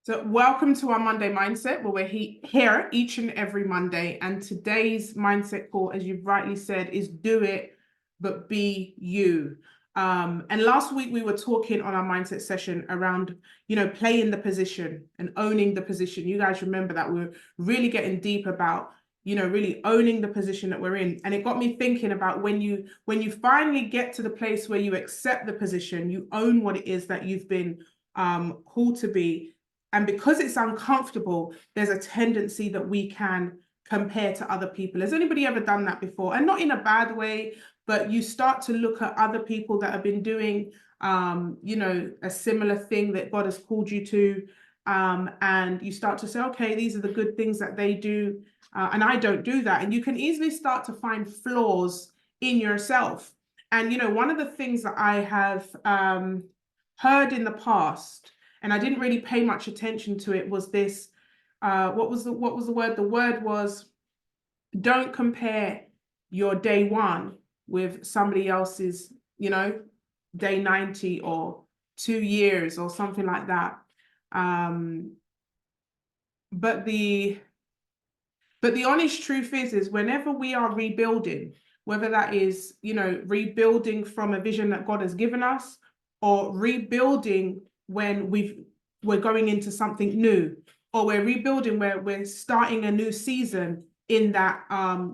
So welcome to our Monday Mindset, where we're here each and every Monday. And today's mindset call, as you've rightly said, is do it, but be you. And last week we were talking on our mindset session around, playing the position and owning the position. You guys remember that we were really getting deep about, really owning the position that we're in. And it got me thinking about when you finally get to the place where you accept the position, you own what it is that you've been called to be. And because it's uncomfortable, there's a tendency that we can compare to other people. Has anybody ever done that before? And not in a bad way, but you start to look at other people that have been doing, a similar thing that God has called you to. And you start to say, okay, these are the good things that they do. And I don't do that. And you can easily start to find flaws in yourself. And, one of the things that I have heard in the past, and I didn't really pay much attention to it, was this, what was the word? The word was, don't compare your day one with somebody else's, day 90 or 2 years or something like that. But the honest truth is whenever we are rebuilding, whether that is, rebuilding from a vision that God has given us, or rebuilding when we're going into something new, or we're rebuilding where we're starting a new season in that,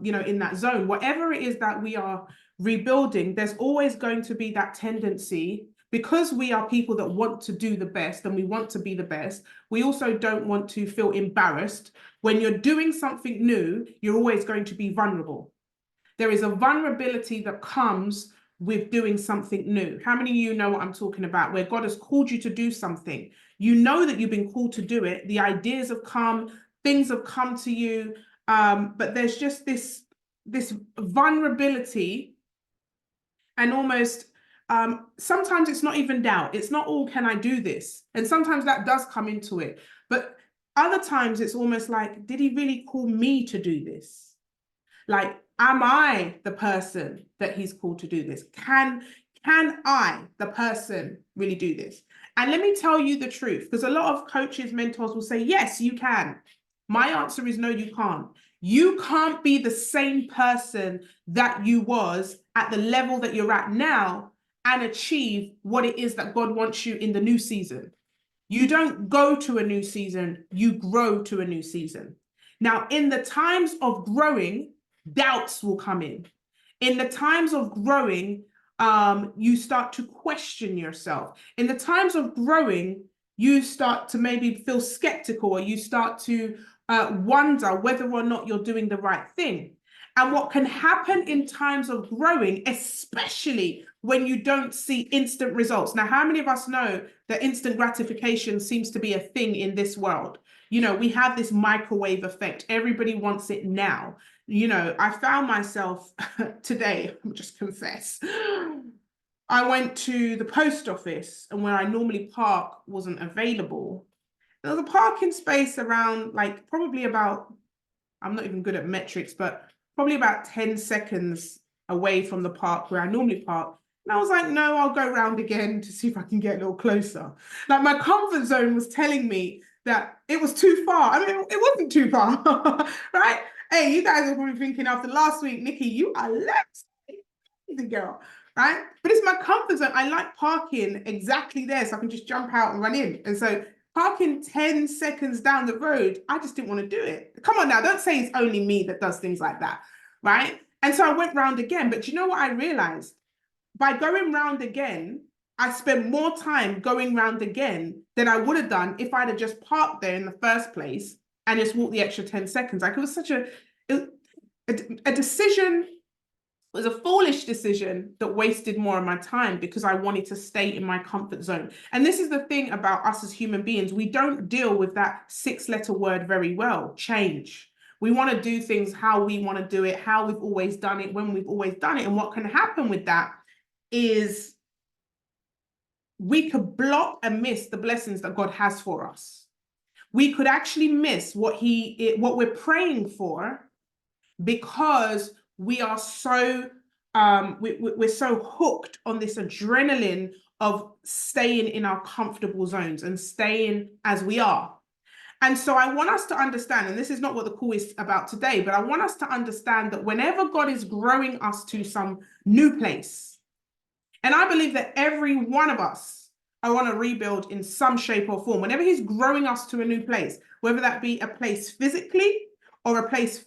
in that zone, whatever it is that we are rebuilding, there's always going to be that tendency, because we are people that want to do the best and we want to be the best. We also don't want to feel embarrassed. When you're doing something new, you're always going to be vulnerable. There is a vulnerability that comes with doing something new. How many of you know what I'm talking about? Where God has called you to do something. You know that you've been called to do it. The ideas have come, things have come to you, but there's just this vulnerability, and almost sometimes it's not even doubt. It's not, oh, can I do this? And sometimes that does come into it. But other times it's almost like, did he really call me to do this? Like, am I the person that he's called to do this? Can I, the person, really do this? And let me tell you the truth, because a lot of coaches, mentors will say, yes, you can. My answer is no, you can't. You can't be the same person that you was at the level that you're at now and achieve what it is that God wants you in the new season. You don't go to a new season, you grow to a new season. Now, in the times of growing, doubts will come in. In the times of growing, you start to question yourself. In the times of growing, you start to maybe feel skeptical, or you start to wonder whether or not you're doing the right thing. And what can happen in times of growing, especially when you don't see instant results. Now, how many of us know that instant gratification seems to be a thing in this world? We have this microwave effect. Everybody wants it now. I found myself today, I'll just confess, I went to the post office, and where I normally park wasn't available. There was a parking space around, like, probably about, I'm not even good at metrics, but probably about 10 seconds away from the park where I normally park. And I was like, no, I'll go around again to see if I can get a little closer. Like, my comfort zone was telling me that it was too far. I mean, it wasn't too far, right? Hey, you guys are probably thinking after last week, Nikki, you are left, girl, right? But it's my comfort zone. I like parking exactly there so I can just jump out and run in. And so parking 10 seconds down the road, I just didn't want to do it. Come on now, don't say it's only me that does things like that, right? And so I went round again. But you know what I realized? By going round again, I spent more time going round again than I would have done if I'd have just parked there in the first place and just walked the extra 10 seconds. Like, it was such a decision. It was a foolish decision that wasted more of my time because I wanted to stay in my comfort zone. And this is the thing about us as human beings. We don't deal with that 6-letter word very well, change. We want to do things how we want to do it, how we've always done it, when we've always done it. And what can happen with that is we could block and miss the blessings that God has for us. We could actually miss what we're praying for, because we are so we're so hooked on this adrenaline of staying in our comfortable zones and staying as we are. And so I want us to understand, and this is not what the call is about today, but I want us to understand that whenever God is growing us to some new place, and I believe that every one of us are on a rebuild in some shape or form, whenever he's growing us to a new place, whether that be a place physically or a place,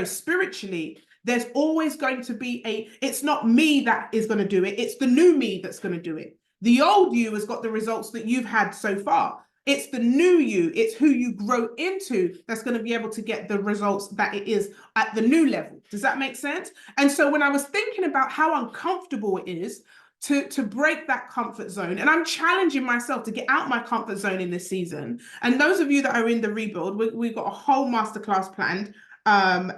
spiritually, there's always going to be it's not me that is going to do it. It's the new me that's going to do it. The old you has got the results that you've had so far. It's the new you, it's who you grow into that's going to be able to get the results that it is at the new level. Does that make sense? And so when I was thinking about how uncomfortable it is to break that comfort zone, and I'm challenging myself to get out my comfort zone in this season. And those of you that are in the rebuild, we've got a whole masterclass planned. And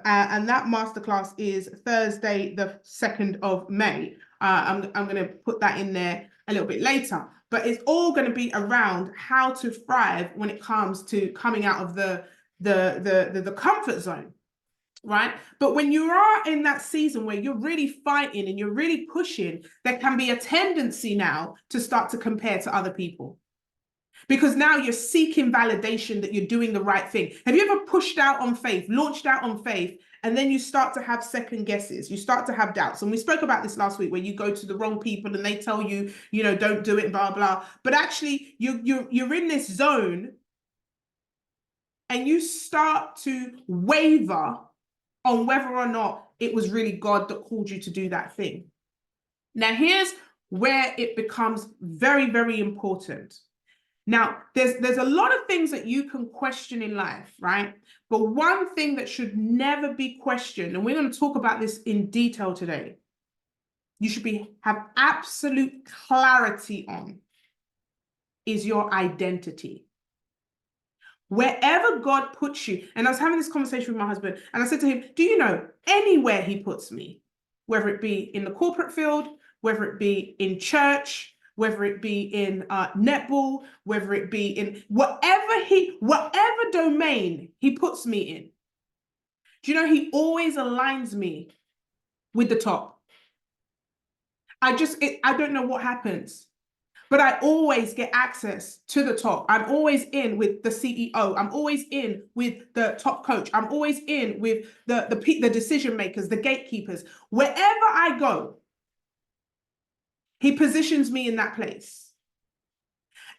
that masterclass is Thursday, the 2nd of May. I'm going to put that in there a little bit later, but it's all going to be around how to thrive when it comes to coming out of the comfort zone, right? But when you are in that season where you're really fighting and you're really pushing, there can be a tendency now to start to compare to other people. Because now you're seeking validation that you're doing the right thing. Have you ever pushed out on faith, launched out on faith, and then you start to have second guesses, you start to have doubts? And we spoke about this last week, where you go to the wrong people and they tell you, don't do it, blah, blah. But actually, you're in this zone and you start to waver on whether or not it was really God that called you to do that thing. Now, here's where it becomes very, very important. Now, there's a lot of things that you can question in life, right? But one thing that should never be questioned, and we're going to talk about this in detail today, you should have absolute clarity on, is your identity. Wherever God puts you, and I was having this conversation with my husband, and I said to him, do you know, anywhere he puts me, whether it be in the corporate field, whether it be in church, whether it be in netball, whether it be in whatever domain he puts me in, do you know, he always aligns me with the top. I don't know what happens, but I always get access to the top. I'm always in with the CEO. I'm always in with the top coach. I'm always in with the decision makers, the gatekeepers. Wherever I go, he positions me in that place.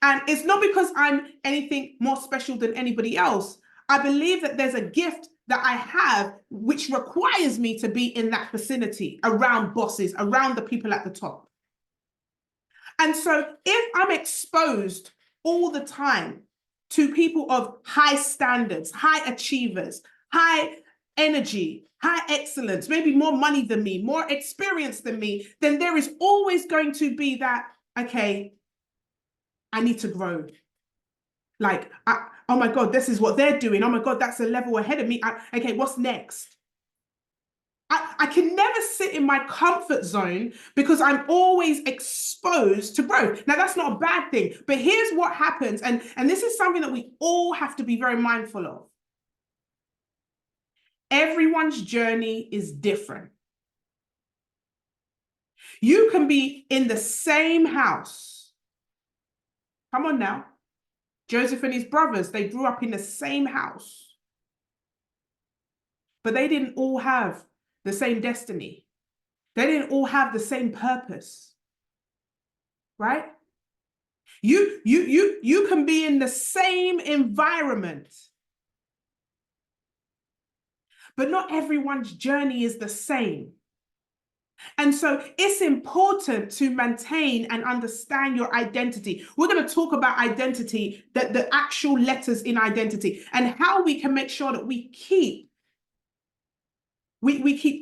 And it's not because I'm anything more special than anybody else. I believe that there's a gift that I have which requires me to be in that vicinity, around bosses, around the people at the top. And so if I'm exposed all the time to people of high standards, high achievers, high energy, high excellence, maybe more money than me, more experience than me, then there is always going to be that, okay, I need to grow. Like, oh my God, this is what they're doing. Oh my God, that's a level ahead of me. Okay, what's next? I can never sit in my comfort zone because I'm always exposed to growth. Now, that's not a bad thing, but here's what happens. And this is something that we all have to be very mindful of. Everyone's journey is different. You can be in the same house. Come on now. Joseph and his brothers, they grew up in the same house, but they didn't all have the same destiny. They didn't all have the same purpose, right? You can be in the same environment, but not everyone's journey is the same. And so it's important to maintain and understand your identity. We're going to talk about identity, the actual letters in identity, and how we can make sure that we keep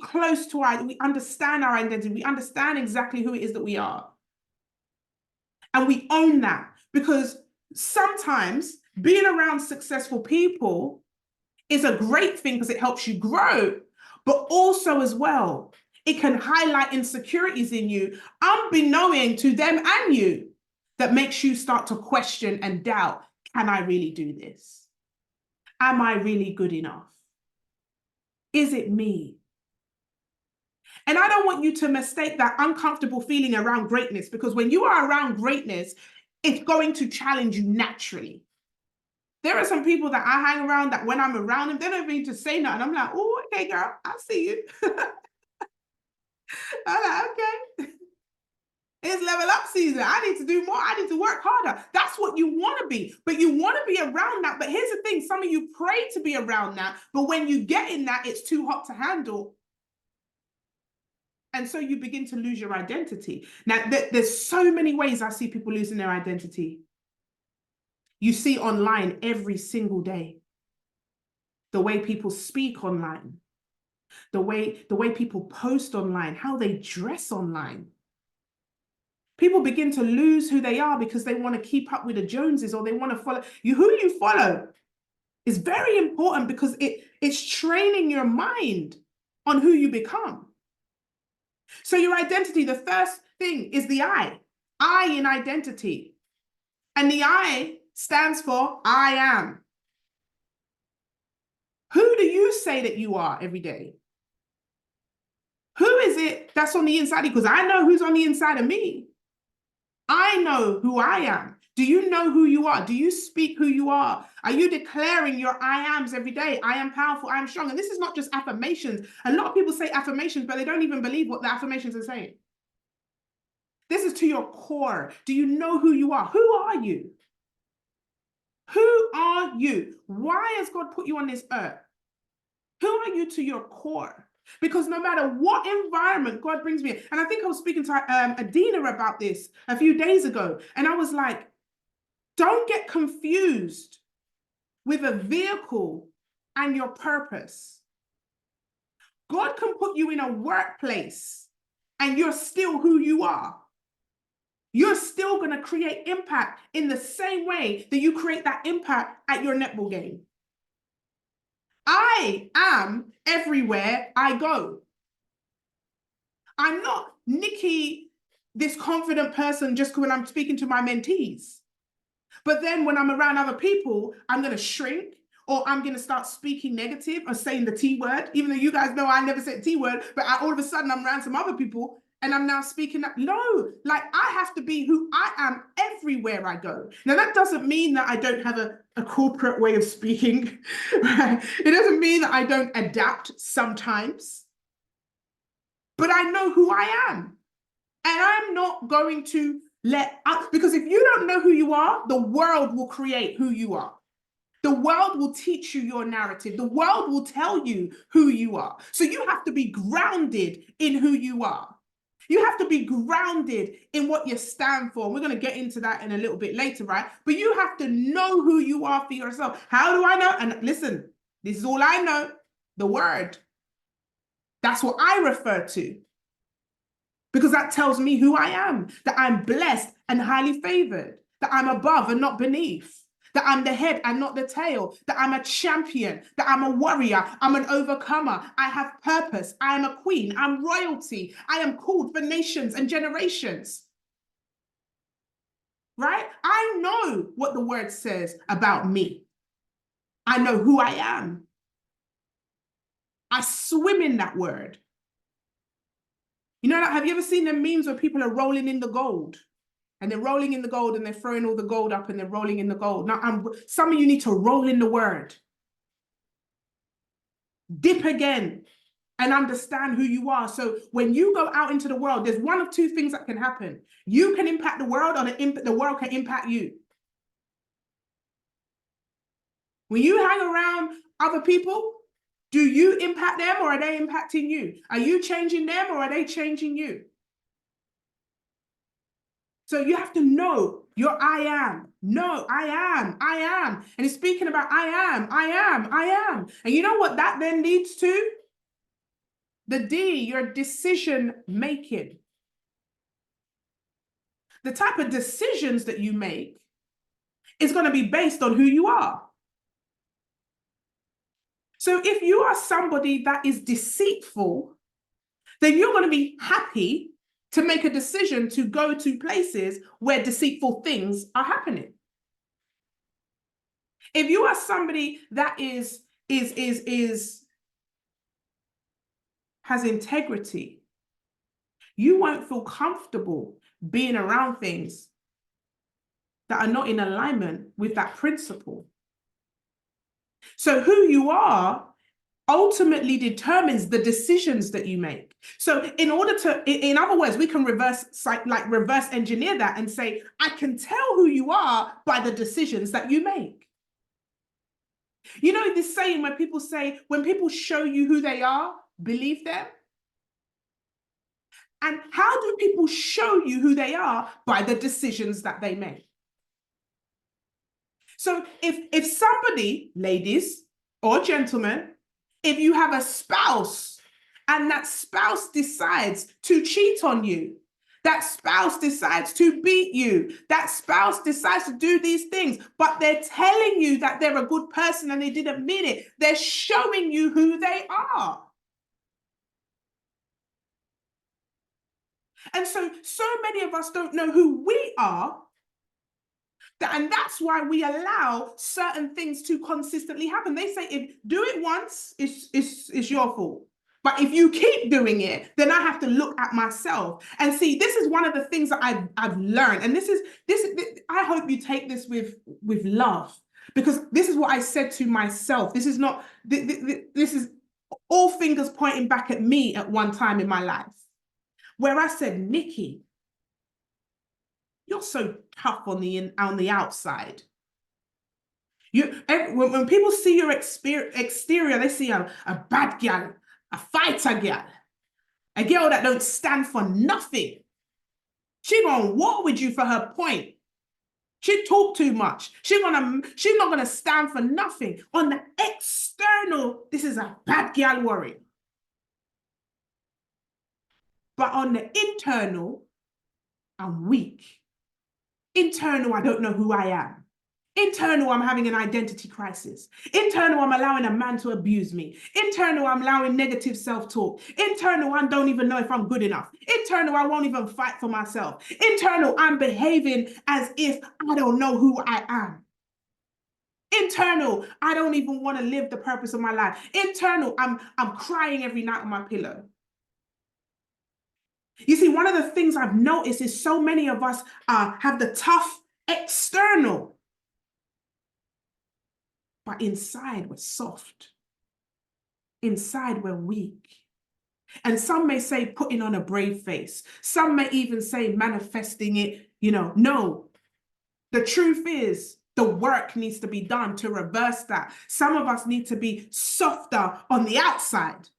close to we understand our identity. We understand exactly who it is that we are. And we own that, because sometimes being around successful people is a great thing because it helps you grow, but also as well, it can highlight insecurities in you, unbeknown to them and you, that makes you start to question and doubt, can I really do this? Am I really good enough? Is it me? And I don't want you to mistake that uncomfortable feeling around greatness, because when you are around greatness, it's going to challenge you naturally. There are some people that I hang around that when I'm around them, they don't even need to say nothing. I'm like, oh, okay, girl, I see you. I'm like, okay. It's level up season. I need to do more. I need to work harder. That's what you want to be. But you want to be around that. But here's the thing. Some of you pray to be around that. But when you get in that, it's too hot to handle. And so you begin to lose your identity. Now, there's so many ways I see people losing their identity. You see online every single day. The way people speak online. The way people post online. How they dress online. People begin to lose who they are because they want to keep up with the Joneses, or they want to follow you. Who you follow is very important because it's training your mind on who you become. So your identity, the first thing is the I in identity. And the I stands for I am. Who do you say that you are every day? Who is it that's on the inside? Because I know who's on the inside of me. I know who I am. Do you know who you are? Do you speak who you are? Are you declaring your I ams every day? I am powerful, I am strong. And this is not just affirmations. A lot of people say affirmations, but they don't even believe what the affirmations are saying. This is to your core. Do you know who you are? Who are you? Who are you? Why has God put you on this earth? Who are you to your core? Because no matter what environment God brings me in, and I think I was speaking to Adina about this a few days ago, and I was like, don't get confused with a vehicle and your purpose. God can put you in a workplace and you're still who you are. You're still going to create impact in the same way that you create that impact at your netball game. I am everywhere I go. I'm not Nikki, this confident person, just when I'm speaking to my mentees. But then when I'm around other people, I'm going to shrink, or I'm going to start speaking negative or saying the T word, even though you guys know I never said T word, but all of a sudden I'm around some other people and I'm now speaking that. No, like I have to be who I am everywhere I go. Now, that doesn't mean that I don't have a corporate way of speaking. Right? It doesn't mean that I don't adapt sometimes, but I know who I am. And I'm not going to because if you don't know who you are, the world will create who you are. The world will teach you your narrative. The world will tell you who you are. So you have to be grounded in who you are. You have to be grounded in what you stand for. We're going to get into that in a little bit later, right? But you have to know who you are for yourself. How do I know? And listen, this is all I know, the word. That's what I refer to. Because that tells me who I am, that I'm blessed and highly favored, that I'm above and not beneath, that I'm the head and not the tail, that I'm a champion, that I'm a warrior, I'm an overcomer, I have purpose, I am a queen, I'm royalty, I am called for nations and generations. Right? I know what the word says about me. I know who I am. I swim in that word. You know, have you ever seen the memes where people are rolling in the gold? And they're rolling in the gold and they're throwing all the gold up and they're rolling in the gold. Now, some of you need to roll in the word. Dip again and understand who you are. So when you go out into the world, there's one of two things that can happen. You can impact the world, or the world can impact you. When you hang around other people, do you impact them or are they impacting you? Are you changing them or are they changing you? So you have to know your I am. No, I am. I am. And he's speaking about I am, I am, I am. And you know what that then leads to? The D, your decision making. The type of decisions that you make is going to be based on who you are. So if you are somebody that is deceitful, then you're going to be happy to make a decision to go to places where deceitful things are happening. If you are somebody that has integrity, you won't feel comfortable being around things that are not in alignment with that principle. So who you are ultimately determines the decisions that you make. So in order to, in other words, we can reverse engineer that and say, I can tell who you are by the decisions that you make. You know this saying when people say, when people show you who they are, believe them. And how do people show you who they are? By the decisions that they make. So if somebody, ladies or gentlemen, if you have a spouse and that spouse decides to cheat on you, that spouse decides to beat you, that spouse decides to do these things, but they're telling you that they're a good person and they didn't mean it, they're showing you who they are. And so many of us don't know who we are. And that's why we allow certain things to consistently happen. They say, if do it once, it's your fault. But if you keep doing it, then I have to look at myself and see. This is one of the things that I've learned, and this I hope you take this with love, because this is what I said to myself. This is not. This is all fingers pointing back at me at one time in my life, where I said, Nikki, you're so tough on the outside. When people see your exterior, they see a bad girl, a fighter girl, a girl that don't stand for nothing. She gonna war with you for her point. She talk too much. She's not gonna stand for nothing. On the external, this is a bad girl warrior. But on the internal, I'm weak. Internal, I don't know who I am. Internal, I'm having an identity crisis. Internal, I'm allowing a man to abuse me. Internal, I'm allowing negative self-talk. Internal, I don't even know if I'm good enough. Internal, I won't even fight for myself. Internal, I'm behaving as if I don't know who I am. Internal, I don't even want to live the purpose of my life. Internal, I'm crying every night on my pillow. You see, one of the things I've noticed is so many of us have the tough external, but inside we're soft. Inside we're weak. And some may say putting on a brave face. Some may even say manifesting it, no. The truth is, the work needs to be done to reverse that. Some of us need to be softer on the outside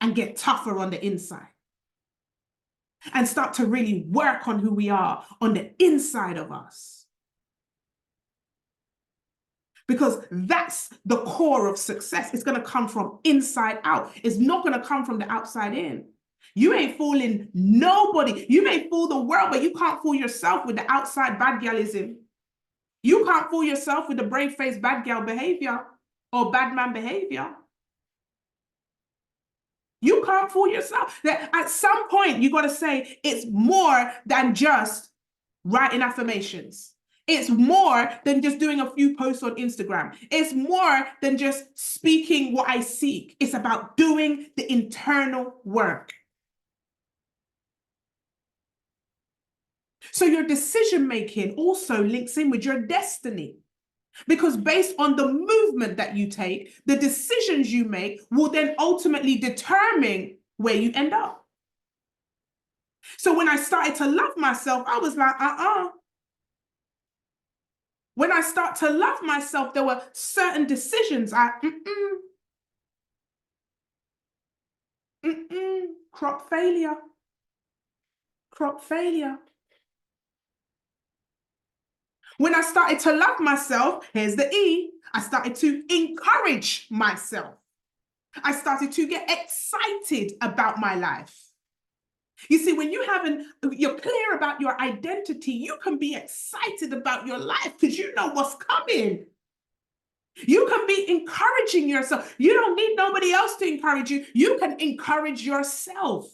and get tougher on the inside. And start to really work on who we are on the inside of us. Because that's the core of success. It's going to come from inside out. It's not going to come from the outside in. You ain't fooling nobody. You may fool the world, but you can't fool yourself with the outside bad girlism. You can't fool yourself with the brave-faced bad girl behavior or bad man behavior. You can't fool yourself. That at some point, you got to say it's more than just writing affirmations. It's more than just doing a few posts on Instagram. It's more than just speaking what I seek. It's about doing the internal work. So your decision-making also links in with your destiny. Because based on the movement that you take, the decisions you make will then ultimately determine where you end up. So when I started to love myself, I was like, When I start to love myself, there were certain decisions crop failure. Crop failure. When I started to love myself, here's the E, I started to encourage myself. I started to get excited about my life. You see, when you're clear about your identity, you can be excited about your life because you know what's coming. You can be encouraging yourself. You don't need nobody else to encourage you. You can encourage yourself.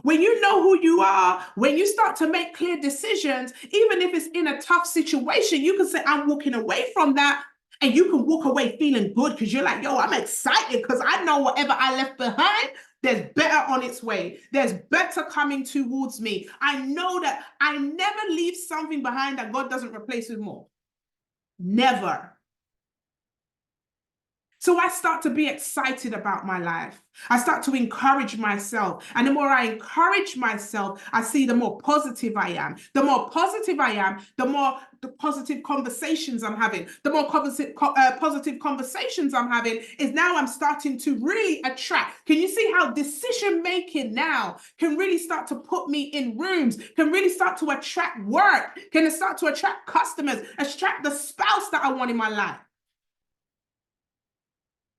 When you know who you are, when you start to make clear decisions, even if it's in a tough situation, you can say, I'm walking away from that. And you can walk away feeling good because you're like, yo, I'm excited because I know whatever I left behind, there's better on its way. There's better coming towards me. I know that I never leave something behind that God doesn't replace with more. Never. So I start to be excited about my life. I start to encourage myself. And the more I encourage myself, I see the more positive I am. The more positive I am, the more the positive conversations I'm having. The more positive conversations I'm having is now I'm starting to really attract. Can you see how decision making now can really start to put me in rooms, can really start to attract work, can start to attract customers, attract the spouse that I want in my life?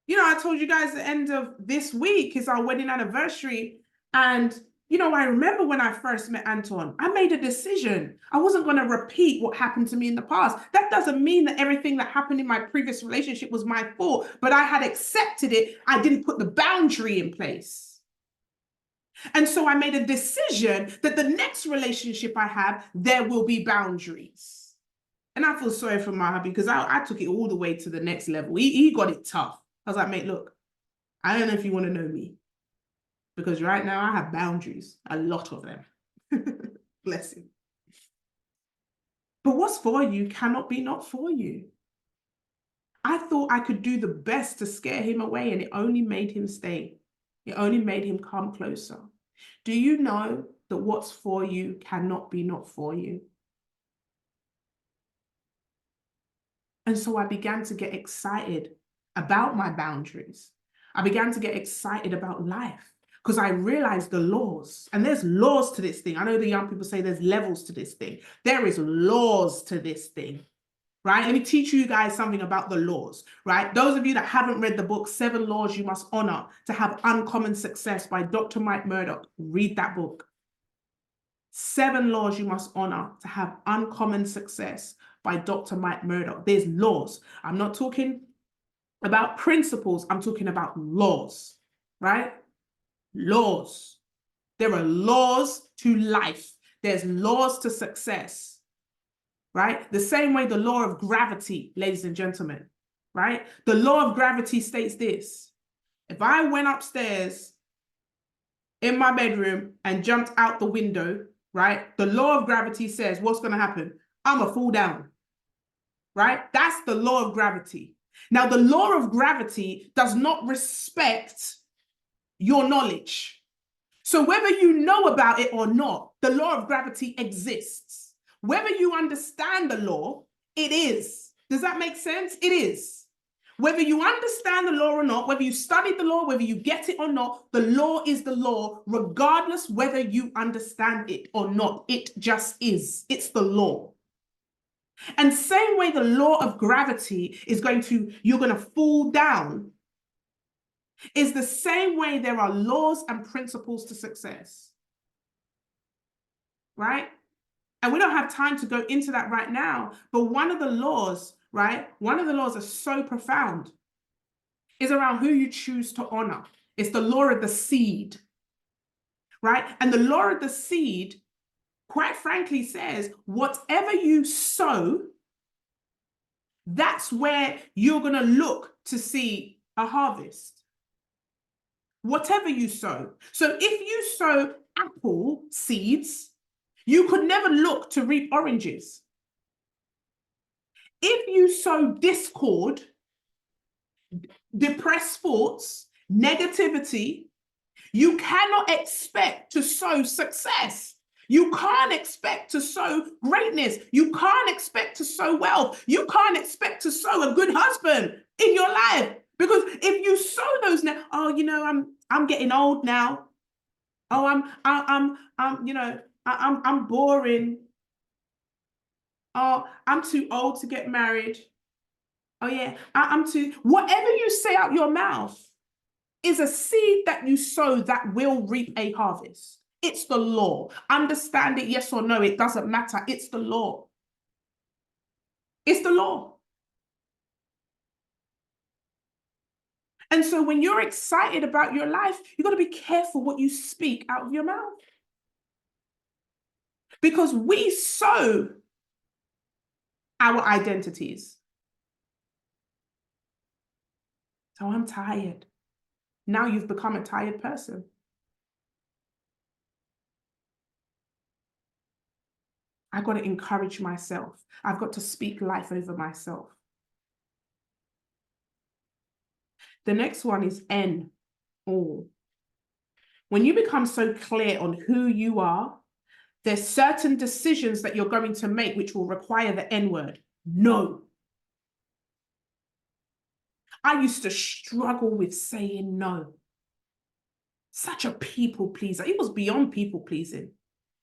You know, I told you guys the end of this week is our wedding anniversary. And, you know, I remember when I first met Anton, I made a decision. I wasn't going to repeat what happened to me in the past. That doesn't mean that everything that happened in my previous relationship was my fault, but I had accepted it. I didn't put the boundary in place. And so I made a decision that the next relationship I have, there will be boundaries. And I feel sorry for my hubby because I took it all the way to the next level. He got it tough. I was like, mate, look, I don't know if you want to know me because right now I have boundaries, a lot of them. Bless him. But what's for you cannot be not for you. I thought I could do the best to scare him away, and it only made him stay. It only made him come closer. Do you know that what's for you cannot be not for you? And so I began to get excited about my boundaries. I began to get excited about life because I realized the laws, and there's laws to this thing. I know the young people say there's levels to this thing. There is laws to this thing, right? Let me teach you guys something about the laws, right? Those of you that haven't read the book, 7 Laws You Must Honor to Have Uncommon Success by Dr. Mike Murdoch, read that book. 7 Laws You Must Honor to Have Uncommon Success by Dr. Mike Murdoch. There's laws. I'm not talking about principles. I'm talking about laws, right? Laws. There are laws to life. There's laws to success, right? The same way the law of gravity, ladies and gentlemen, right? The law of gravity states this. If I went upstairs in my bedroom and jumped out the window, right? The law of gravity says what's going to happen? I'm going to fall down, right? That's the law of gravity. Now, the law of gravity does not respect your knowledge. So whether you know about it or not, the law of gravity exists. Whether you understand the law, it is. Does that make sense? It is. Whether you understand the law or not, whether you studied the law, whether you get it or not, the law is the law, regardless whether you understand it or not. It just is. It's the law. And same way the law of gravity is you're going to fall down, is the same way there are laws and principles to success. Right? And we don't have time to go into that right now, but one of the laws, right? One of the laws is so profound, is around who you choose to honor. It's the law of the seed, right? And the law of the seed, quite frankly, says whatever you sow, that's where you're going to look to see a harvest. Whatever you sow. So if you sow apple seeds, you could never look to reap oranges. If you sow discord, depressed thoughts, negativity, you cannot expect to sow success. You can't expect to sow greatness. You can't expect to sow wealth. You can't expect to sow a good husband in your life. Because if you sow those now, oh, you know, I'm getting old now. Oh, I'm boring. Oh, I'm too old to get married. Oh yeah, I'm too. Whatever you say out your mouth is a seed that you sow that will reap a harvest. It's the law. Understand it, yes or no, it doesn't matter. It's the law. It's the law. And so when you're excited about your life, you've got to be careful what you speak out of your mouth. Because we sow our identities. So I'm tired. Now you've become a tired person. I've got to encourage myself. I've got to speak life over myself. The next one is N, all. When you become so clear on who you are, there's certain decisions that you're going to make which will require the N word. No. I used to struggle with saying no. Such a people pleaser. It was beyond people pleasing.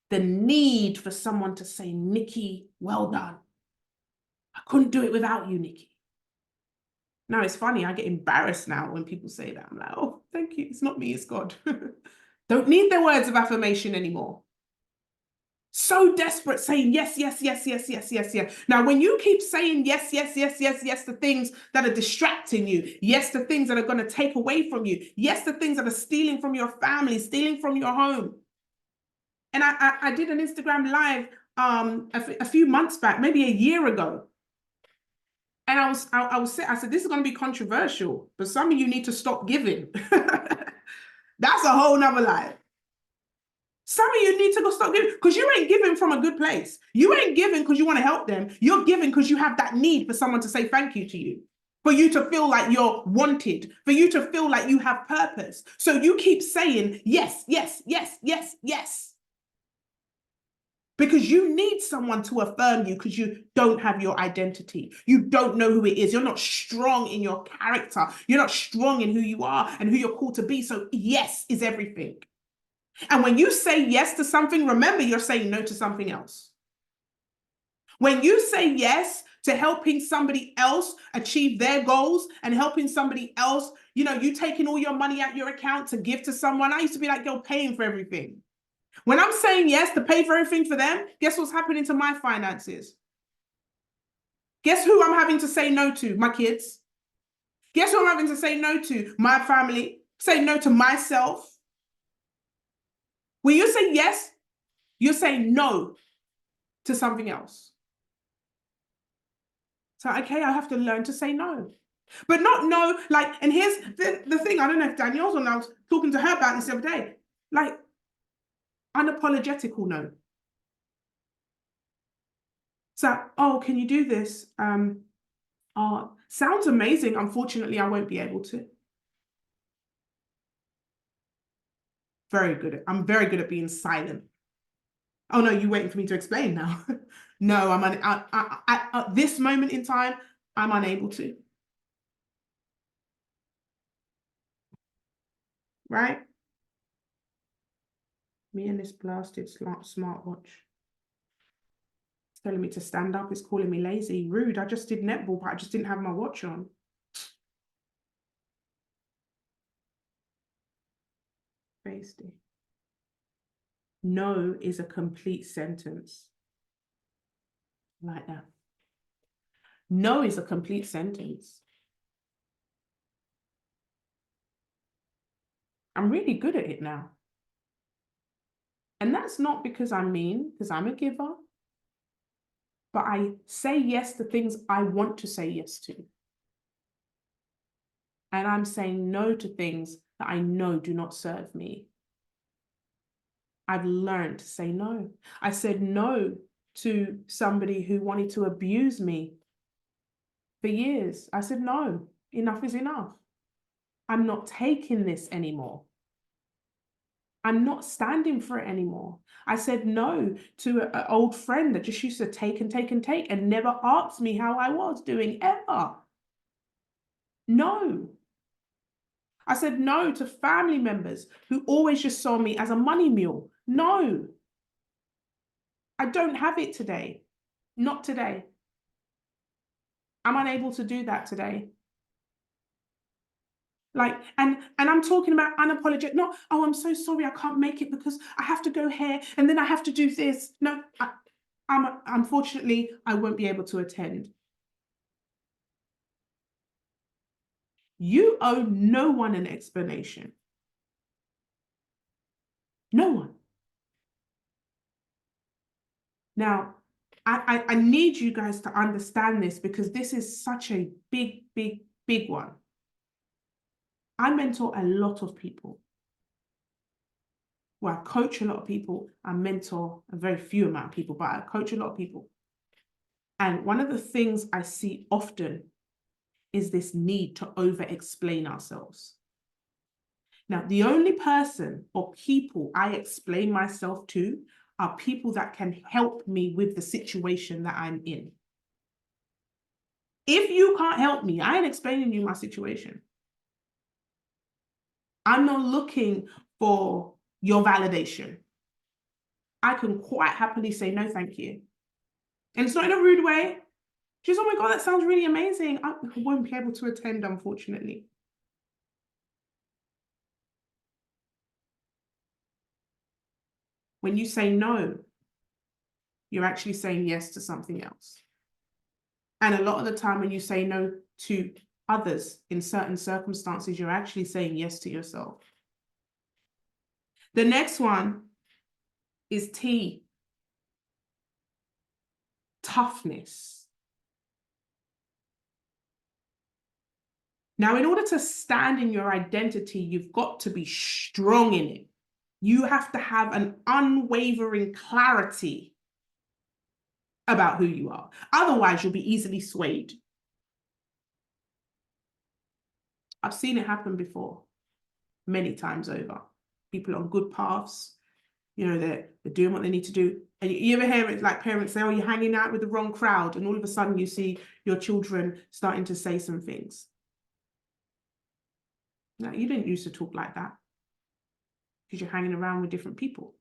The need for someone to say, Nikki, well done. I couldn't do it without you, Nikki. Now it's funny, I get embarrassed now when people say that. I'm like, oh, thank you. It's not me, it's God. Don't need their words of affirmation anymore. So desperate, saying yes, yes, yes, yes, yes, yes, yes. Now, when you keep saying yes, yes, yes, yes, yes to things that are distracting you, yes to things that are going to take away from you, yes to things that are stealing from your family, stealing from your home. And I did an Instagram live a few months back, maybe a year ago. And I said, this is going to be controversial, but some of you need to stop giving. That's a whole nother life. Some of you need to go stop giving because you ain't giving from a good place. You ain't giving because you want to help them. You're giving because you have that need for someone to say thank you to you, for you to feel like you're wanted, for you to feel like you have purpose. So you keep saying yes, yes, yes, yes, yes. Because you need someone to affirm you because you don't have your identity. You don't know who it is. You're not strong in your character. You're not strong in who you are and who you're called to be. So yes is everything. And when you say yes to something, remember you're saying no to something else. When you say yes to helping somebody else achieve their goals and helping somebody else, you taking all your money out your account to give to someone. I used to be like, you're paying for everything. When I'm saying yes to pay for everything for them, guess what's happening to my finances? Guess who I'm having to say no to? My kids. Guess who I'm having to say no to? My family. Say no to myself. When you say yes, you're saying no to something else. So, okay, I have to learn to say no. But not no, like, and here's the thing, I don't know if Danielle's on, I was talking to her about this the other day, like, unapologetical no. So, oh, can you do this? Sounds amazing. Unfortunately, I won't be able to. I'm very good at being silent. Oh no, you're waiting for me to explain now. No, at this moment in time, I'm unable to. Right? Me and this blasted smartwatch. It's telling me to stand up. It's calling me lazy, rude. I just did netball, but I just didn't have my watch on. Basically. No is a complete sentence. Like that. No is a complete sentence. I'm really good at it now. And that's not because I'm mean, because I'm a giver. But I say yes to things I want to say yes to. And I'm saying no to things that I know do not serve me. I've learned to say no. I said no to somebody who wanted to abuse me for years. I said, no, enough is enough. I'm not taking this anymore. I'm not standing for it anymore. I said no to an old friend that just used to take and take and take and never asked me how I was doing ever. No. I said no to family members who always just saw me as a money mule. No. I don't have it today. Not today. I'm unable to do that today. Like, and I'm talking about unapologetic, not, oh, I'm so sorry, I can't make it because I have to go here and then I have to do this. No, unfortunately, I won't be able to attend. You owe no one an explanation. No one. Now, I need you guys to understand this because this is such a big, big, big one. I mentor a lot of people. Well, I coach a lot of people. I mentor a very few amount of people, but I coach a lot of people. And one of the things I see often is this need to over-explain ourselves. Now, the only person or people I explain myself to are people that can help me with the situation that I'm in. If you can't help me, I ain't explaining you my situation. I'm not looking for your validation. I can quite happily say, no, thank you. And it's not in a rude way. Just, oh my God, that sounds really amazing. I won't be able to attend, unfortunately. When you say no, you're actually saying yes to something else. And a lot of the time when you say no to others in certain circumstances, you're actually saying yes to yourself. The next one is T, toughness. Now, in order to stand in your identity, you've got to be strong in it. You have to have an unwavering clarity about who you are. Otherwise, you'll be easily swayed. I've seen it happen before, many times over. People on good paths, you know, they're doing what they need to do. And you ever hear it like parents say, oh, you're hanging out with the wrong crowd. And all of a sudden you see your children starting to say some things. Now, you didn't used to talk like that because you're hanging around with different people.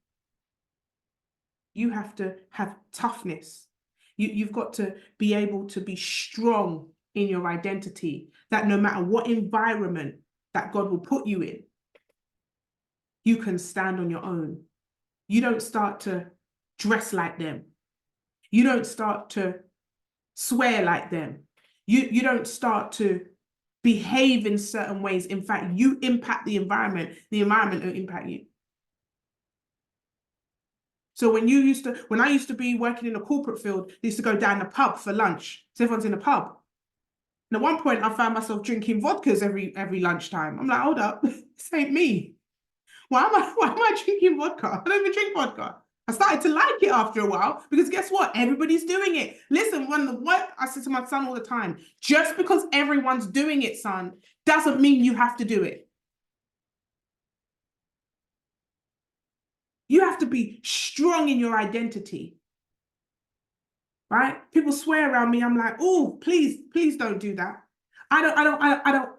You have to have toughness. You've got to be able to be strong in your identity, that no matter what environment that God will put you in, you can stand on your own. You don't start to dress like them. You don't start to swear like them. You don't start to behave in certain ways. In fact, you impact the environment will impact you. So when I used to be working in a corporate field, I used to go down the pub for lunch. So everyone's in the pub. And at one point I found myself drinking vodkas every lunchtime. I'm like, hold up, this ain't me. Why am I drinking vodka? I don't even drink vodka. I started to like it after a while because guess what? Everybody's doing it. Listen, what I say to my son all the time, just because everyone's doing it, son, doesn't mean you have to do it. You have to be strong in your identity, right? People swear around me. I'm like, oh, please don't do that. I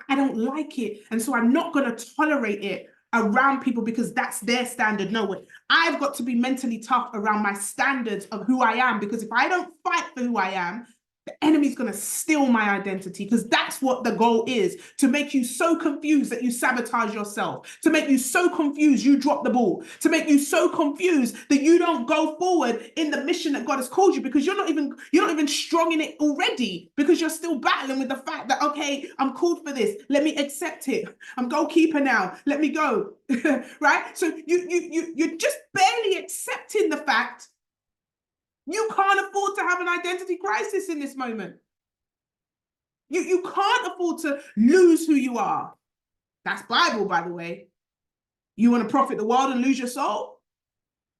don't like it. And so I'm not going to tolerate it around people because that's their standard. No, I've got to be mentally tough around my standards of who I am, because if I don't fight for who I am, the enemy's going to steal my identity, because that's what the goal is, to make you so confused that you sabotage yourself, to make you so confused you drop the ball, to make you so confused that you don't go forward in the mission that God has called you, because you're not even strong in it already, because you're still battling with the fact that, okay, I'm called for this, let me accept it, I'm goalkeeper now, let me go. Right? So you're just barely accepting the fact you can't afford to have an identity crisis in this moment. You can't afford to lose who you are. That's Bible, by the way. You want to profit the world and lose your soul?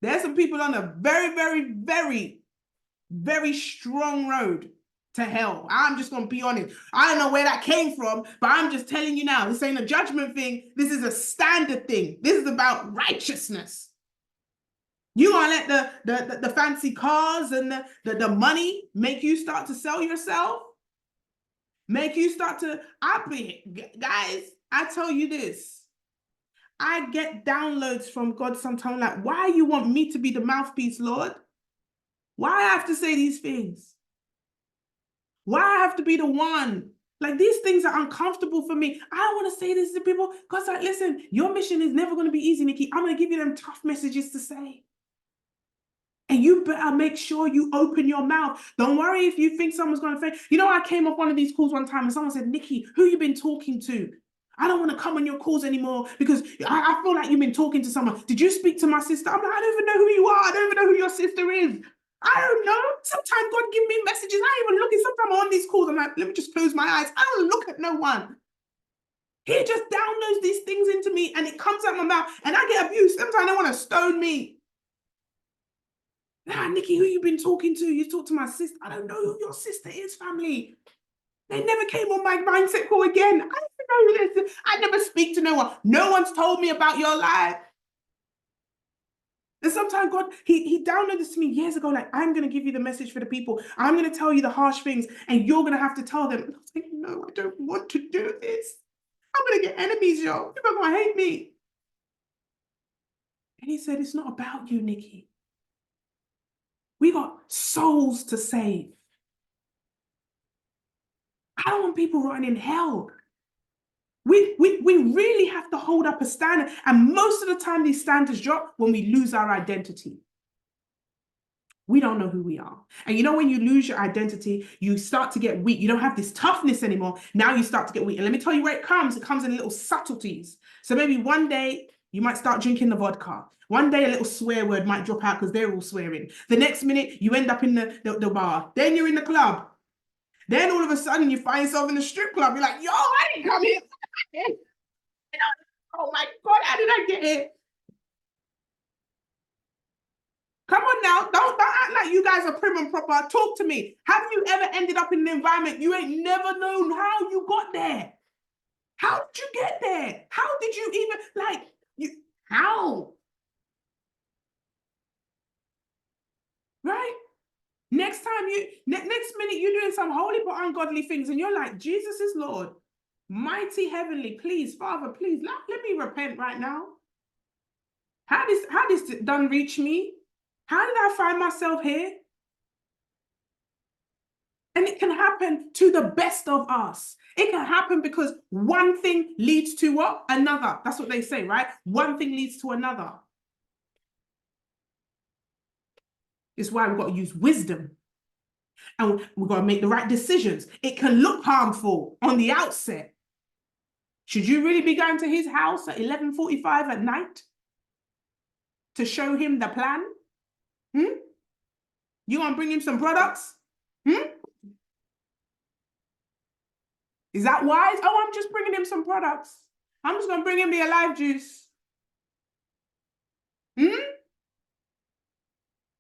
There's some people on a very, very, very, very strong road to hell. I'm just going to be honest. I don't know where that came from, but I'm just telling you now, this ain't a judgment thing. This is a standard thing. This is about righteousness. You want to let the fancy cars and the money make you start to sell yourself? Make you start to, guys, I tell you this. I get downloads from God sometimes like, why you want me to be the mouthpiece, Lord? Why I have to say these things? Why I have to be the one? Like, these things are uncomfortable for me. I don't want to say this to people because, like, listen, your mission is never going to be easy, Nikki. I'm going to give you them tough messages to say. And you better make sure you open your mouth. Don't worry if you think someone's going to fail. You know, I came off one of these calls one time and someone said, Nikki, who you been talking to? I don't want to come on your calls anymore because I feel like you've been talking to someone. Did you speak to my sister? I'm like, I don't even know who you are. I don't even know who your sister is. I don't know. Sometimes God give me messages. I ain't even looking. Sometimes I'm on these calls. I'm like, let me just close my eyes. I don't look at no one. He just downloads these things into me and it comes out my mouth and I get abused. Sometimes they want to stone me. Nah, Nikki, who you been talking to? You talk to my sister. I don't know who your sister is, family. They never came on my mindset call again. I don't know this. I never speak to no one. No one's told me about your life. And sometimes God, he downloaded this to me years ago, like, I'm going to give you the message for the people. I'm going to tell you the harsh things, and you're going to have to tell them. And I was like, no, I don't want to do this. I'm going to get enemies, yo. People are going to hate me. And he said, it's not about you, Nikki. We got souls to save. I don't want people rotting in hell. We really have to hold up a standard. And most of the time, these standards drop when we lose our identity. We don't know who we are. And you know, when you lose your identity, you start to get weak. You don't have this toughness anymore. Now you start to get weak. And let me tell you where it comes. It comes in little subtleties. So maybe one day you might start drinking the vodka. One day a little swear word might drop out because they're all swearing. The next minute you end up in the bar. Then you're in the club. Then all of a sudden you find yourself in the strip club. You're like, yo, I didn't come here. Oh my God, how did I get here? Come on now, don't act like you guys are prim and proper. Talk to me. Have you ever ended up in an environment you ain't never known how you got there? How did you get there? How did you even, how? Right? Next time next minute you're doing some holy but ungodly things and you're like, Jesus is Lord. Mighty heavenly, please, Father, please, let me repent right now. How this done reach me? How did I find myself here? And it can happen to the best of us. It can happen because one thing leads to what? Another. That's what they say, right? One thing leads to another. It's why we've got to use wisdom. And we've got to make the right decisions. It can look harmful on the outset. Should you really be going to his house at 11:45 at night to show him the plan? You want to bring him some products? Is that wise? Oh, I'm just bringing him some products. I'm just going to bring him the Alive juice.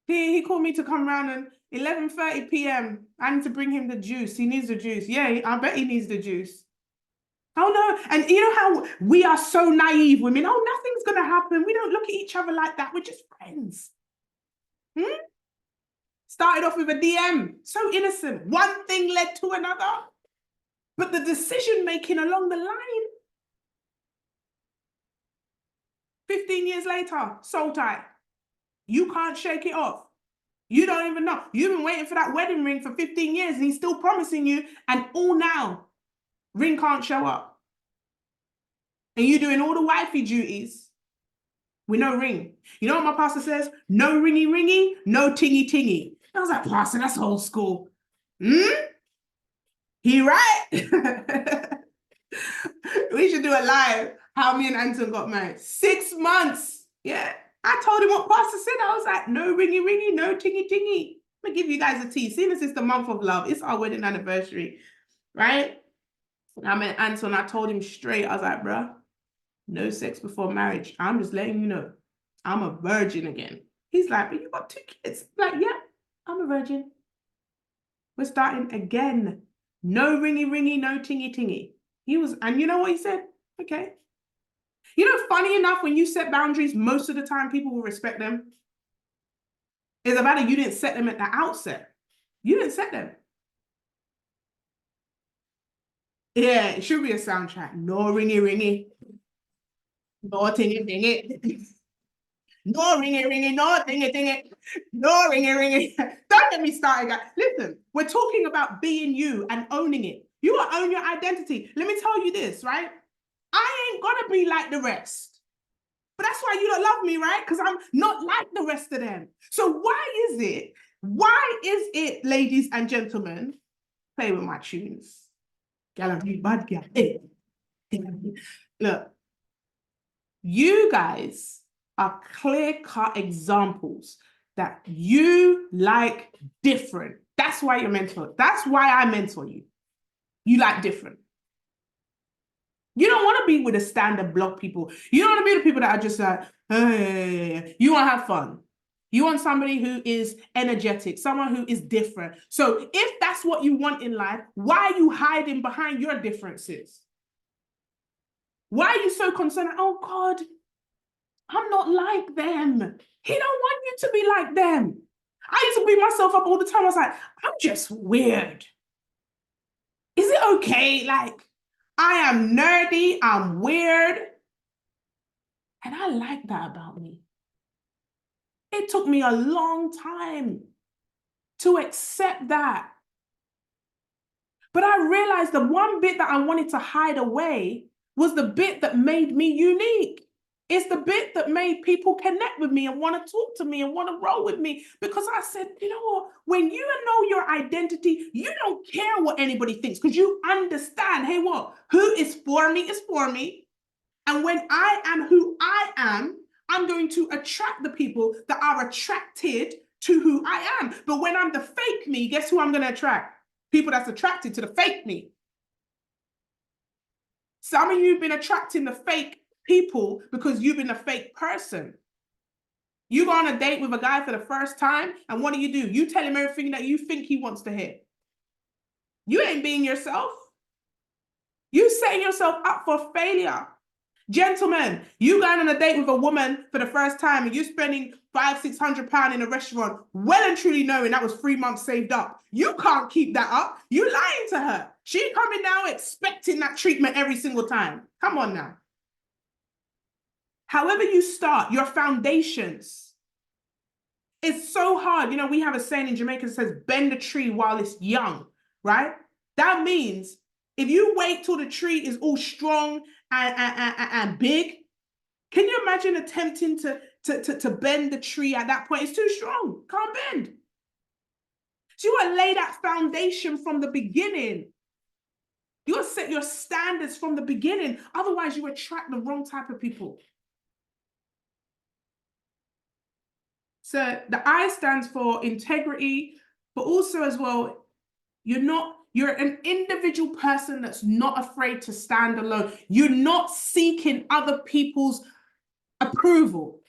He called me to come around at 11:30 p.m. I need to bring him the juice. He needs the juice. Yeah, I bet he needs the juice. Oh, no. And you know how we are so naive, women? Oh, nothing's going to happen. We don't look at each other like that. We're just friends. Started off with a DM. So innocent. One thing led to another. But the decision-making along the line, 15 years later, soul tie. You can't shake it off. You don't even know. You've been waiting for that wedding ring for 15 years and he's still promising you, and all now, ring can't show up. And you're doing all the wifey duties with no ring. You know what my pastor says? No ringy ringy, no tingy tingy. I was like, Pastor, that's old school. He right? We should do it live. How me and Anton got married. 6 months. Yeah. I told him what Pastor said. I was like, no ringy ringy, no tingy tingy. I'm going to give you guys a tea. Seeing as it's the month of love, it's our wedding anniversary, right? I met Anton. I told him straight. I was like, bro, no sex before marriage. I'm just letting you know. I'm a virgin again. He's like, but you got 2 kids. I'm like, yeah, I'm a virgin. We're starting again. No ringy ringy, no tingy tingy. He was, and you know what he said? Okay. You know, funny enough, when you set boundaries, most of the time people will respect them. It's about it, you didn't set them at the outset. You didn't set them. Yeah, it should be a soundtrack. No ringy ringy. No tingy tingy. No ringy ringy, no tingy tingy. No ringy ringy. Don't get me started, guys. Listen, we're talking about being you and owning it. You will own your identity. Let me tell you this, right? I ain't gonna be like the rest. But that's why you don't love me, right? Because I'm not like the rest of them. So why is it, ladies and gentlemen, play with my tunes? Gallery bad girl. Hey. Look, you guys are clear-cut examples that you like different. That's why you're mentored. That's why I mentor you. You like different. You don't want to be with the standard block people. You don't want to be the people that are just like, hey, you want to have fun. You want somebody who is energetic, someone who is different. So if that's what you want in life, why are you hiding behind your differences? Why are you so concerned? Oh God, I'm not like them. He don't want you to be like them. I used to beat myself up all the time. I was like, I'm just weird. Is it okay? Like, I am nerdy, I'm weird. And I like that about me. It took me a long time to accept that. But I realized the one bit that I wanted to hide away was the bit that made me unique. It's the bit that made people connect with me and want to talk to me and want to roll with me. Because I said, you know what? When you know your identity, you don't care what anybody thinks because you understand, hey, what? Who is for me is for me. And when I am who I am, I'm going to attract the people that are attracted to who I am. But when I'm the fake me, guess who I'm going to attract? People that's attracted to the fake me. Some of you have been attracting the fake people because you've been a fake person. You go on a date with a guy for the first time, and what do? You tell him everything that you think he wants to hear. You ain't being yourself. You setting yourself up for failure. Gentlemen, you going on a date with a woman for the first time and you're spending £500-600 in a restaurant, well and truly knowing that was 3 months saved up. You can't keep that up. You lying to her. She coming now expecting that treatment every single time. Come on now. However you start, your foundations. It's so hard. You know, we have a saying in Jamaica that says, bend the tree while it's young, right? That means if you wait till the tree is all strong and big, can you imagine attempting to bend the tree at that point? It's too strong. Can't bend. So you want to lay that foundation from the beginning. You want to set your standards from the beginning. Otherwise, you attract the wrong type of people. So the I stands for integrity, but also as well, you're an individual person that's not afraid to stand alone. You're not seeking other people's approval.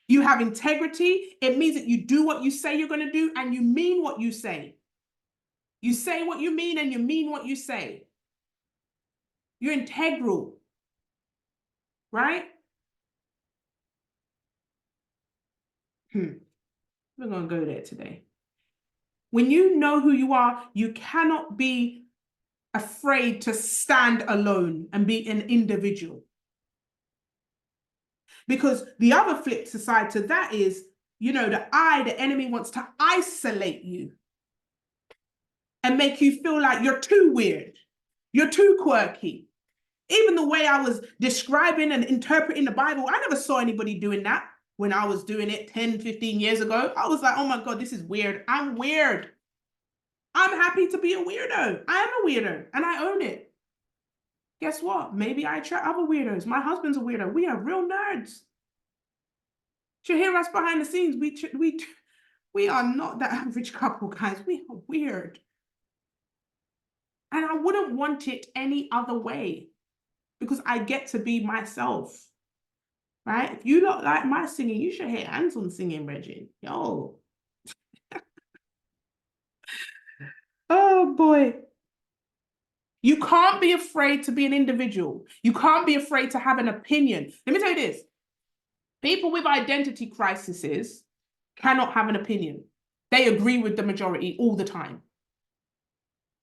You have integrity. It means that you do what you say you're going to do and you mean what you say. You say what you mean and you mean what you say. You're integral, right? We're going to go there today. When you know who you are, you cannot be afraid to stand alone and be an individual. Because the other flip side to that is, you know, the enemy wants to isolate you and make you feel like you're too weird. You're too quirky. Even the way I was describing and interpreting the Bible, I never saw anybody doing that when I was doing it 10, 15 years ago. I was like, oh my God, this is weird. I'm weird. I'm happy to be a weirdo. I am a weirdo and I own it. Guess what? Maybe I attract other weirdos. My husband's a weirdo. We are real nerds. You hear us behind the scenes. We are not the average couple, guys. We are weird. And I wouldn't want it any other way because I get to be myself. Right? If you don't like my singing, you should hear Anton singing, Reggie. Yo. Oh boy. You can't be afraid to be an individual. You can't be afraid to have an opinion. Let me tell you this. People with identity crises cannot have an opinion. They agree with the majority all the time.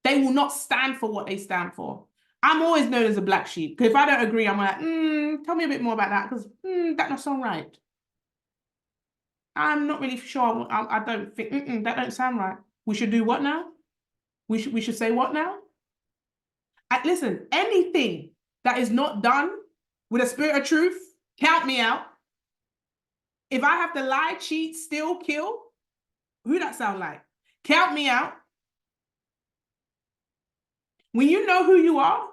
They will not stand for what they stand for. I'm always known as a black sheep. Because if I don't agree, I'm like, tell me a bit more about that because that doesn't sound right. I'm not really sure. I don't think that don't sound right. We should do what now? We should say what now? Listen, anything that is not done with a spirit of truth, count me out. If I have to lie, cheat, steal, kill, who that sound like? Count me out. When you know who you are,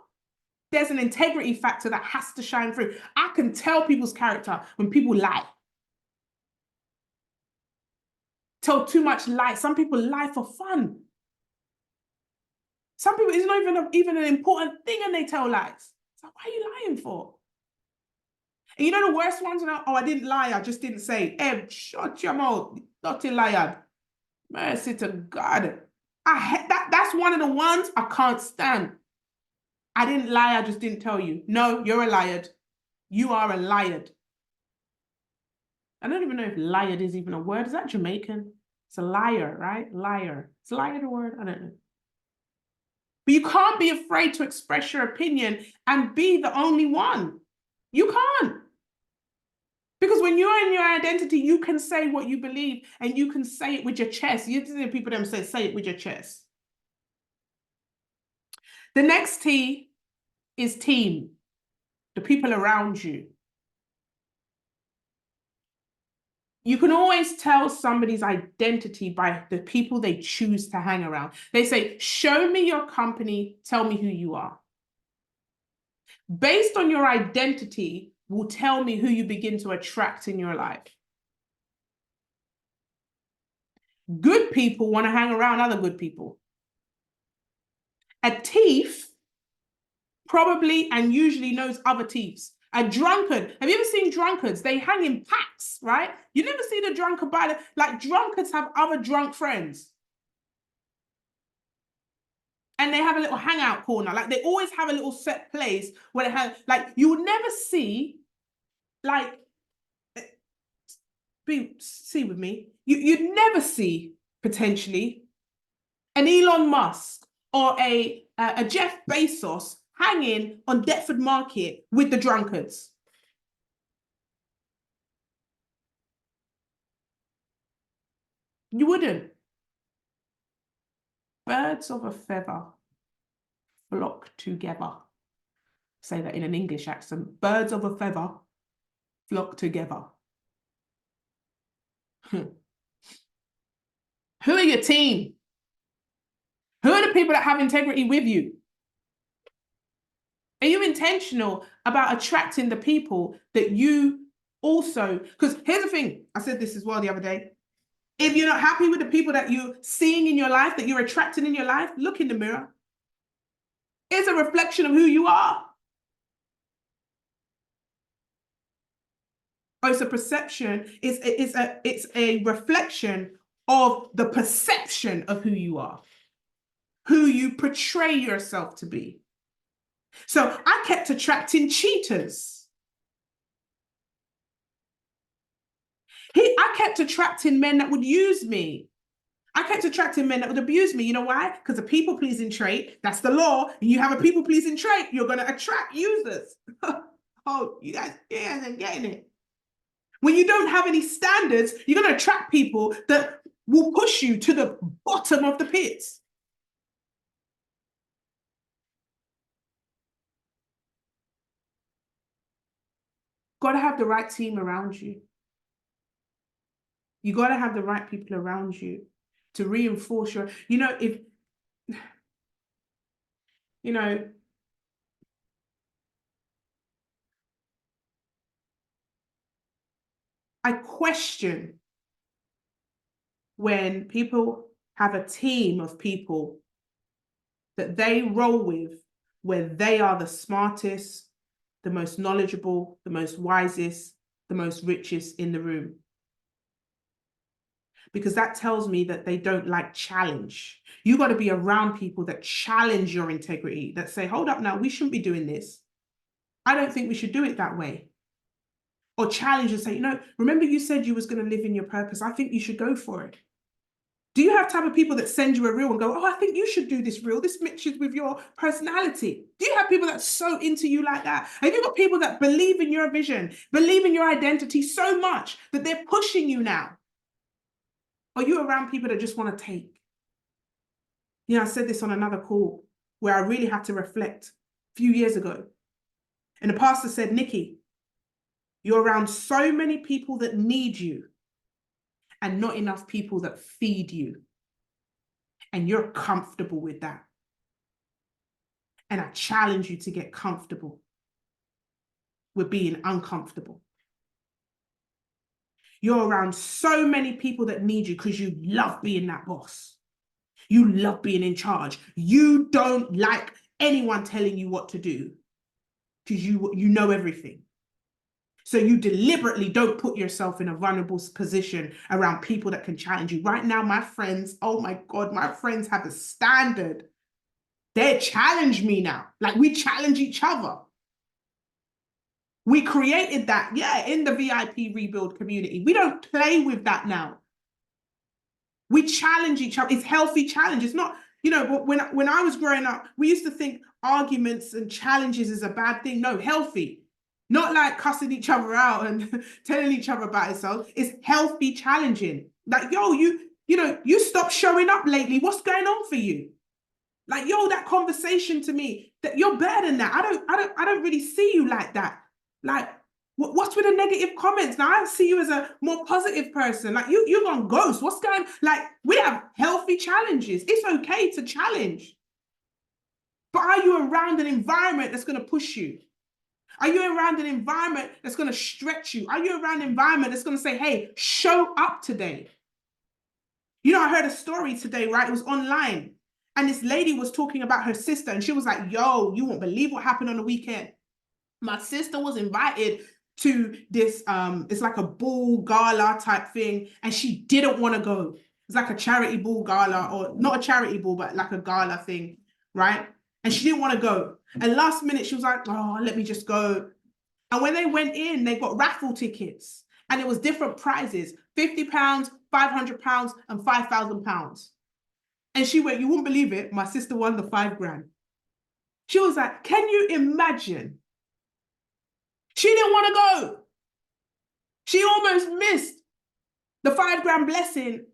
there's an integrity factor that has to shine through. I can tell people's character when people lie. Tell too much lie. Some people lie for fun. Some people, it's not even an important thing and they tell lies. So why are you lying for? And you know the worst ones? Oh, I didn't lie. I just didn't say. Shut your mouth. Dirty liar. Mercy to God. That's one of the ones I can't stand. I didn't lie. I just didn't tell you. No, you're a liar. You are a liar. I don't even know if liar is even a word. Is that Jamaican? It's a liar, right? Liar. Is liar the word? I don't know. But you can't be afraid to express your opinion and be the only one. You can't. Because when you're in your identity, you can say what you believe and you can say it with your chest. You see people them say it with your chest. The next T is team, the people around you. You can always tell somebody's identity by the people they choose to hang around. They say, show me your company, tell me who you are. Based on your identity will tell me who you begin to attract in your life. Good people want to hang around other good people. A thief probably and usually knows other thieves. A drunkard, have you ever seen drunkards? They hang in packs, right? You never see the drunkard by the, like drunkards have other drunk friends. And they have a little hangout corner. Like they always have a little set place where they have, like you would never see, like, see with me, you'd never see potentially an Elon Musk or a Jeff Bezos hanging on Deptford Market with the drunkards. You wouldn't. Birds of a feather flock together. Say that in an English accent. Birds of a feather flock together. Who are your team? Who are the people that have integrity with you? Are you intentional about attracting the people that you also, because here's the thing, I said this as well the other day. If you're not happy with the people that you're seeing in your life, that you're attracting in your life, look in the mirror. It's a reflection of who you are. Oh, it's a perception. It's a reflection of the perception of who you are, who you portray yourself to be. So I kept attracting cheaters. I kept attracting men that would use me. I kept attracting men that would abuse me. You know why? Because a people-pleasing trait, that's the law. And you have a people-pleasing trait, you're going to attract users. Oh, you guys ain't getting it. When you don't have any standards, you're going to attract people that will push you to the bottom of the pit. Got to have the right team around you. You got to have the right people around you to reinforce your, if, I question when people have a team of people that they roll with, where they are the smartest, the most knowledgeable, the most wisest, the most richest in the room. Because that tells me that they don't like challenge. You got to be around people that challenge your integrity, that say, hold up now, we shouldn't be doing this. I don't think we should do it that way. Or challenge and say, remember you said you was going to live in your purpose. I think you should go for it. Do you have type of people that send you a reel and go, oh, I think you should do this reel. This matches with your personality. Do you have people that so into you like that? Have you got people that believe in your vision, believe in your identity so much that they're pushing you now? Are you around people that just want to take? I said this on another call where I really had to reflect a few years ago. And the pastor said, Nikki, you're around so many people that need you and not enough people that feed you. And you're comfortable with that. And I challenge you to get comfortable with being uncomfortable. You're around so many people that need you because you love being that boss. You love being in charge. You don't like anyone telling you what to do because you know everything. So you deliberately don't put yourself in a vulnerable position around people that can challenge you. Right now, my friends, oh my God, my friends have a standard. They challenge me now. Like, we challenge each other. We created that, yeah, in the VIP Rebuild community. We don't play with that now. We challenge each other. It's healthy challenge. It's not, you know, when I was growing up, we used to think arguments and challenges is a bad thing. No, healthy. Not like cussing each other out and telling each other about itself. It's healthy challenging. Like, yo, you stopped showing up lately. What's going on for you? Like, yo, that conversation to me, that you're better than that. I don't really see you like that. Like, what's with the negative comments? Now I see you as a more positive person. Like, you're gone ghost. What's going? Like, we have healthy challenges. It's okay to challenge. But are you around an environment that's going to push you? Are you around an environment that's going to stretch you? Are you around an environment that's going to say, hey, show up today? You know, I heard a story today, right? It was online. And this lady was talking about her sister. And she was like, yo, you won't believe what happened on the weekend. My sister was invited to this, it's like a ball gala type thing. And she didn't want to go. It's like a charity ball gala, or not a charity ball, but like a gala thing, right? And she didn't want to go. And last minute, she was like, oh, let me just go. And when they went in, they got raffle tickets. And it was different prizes, £50, £500, and £5,000. And she went, you wouldn't believe it, my sister won the 5 grand. She was like, can you imagine? She didn't want to go. She almost missed the 5 grand blessing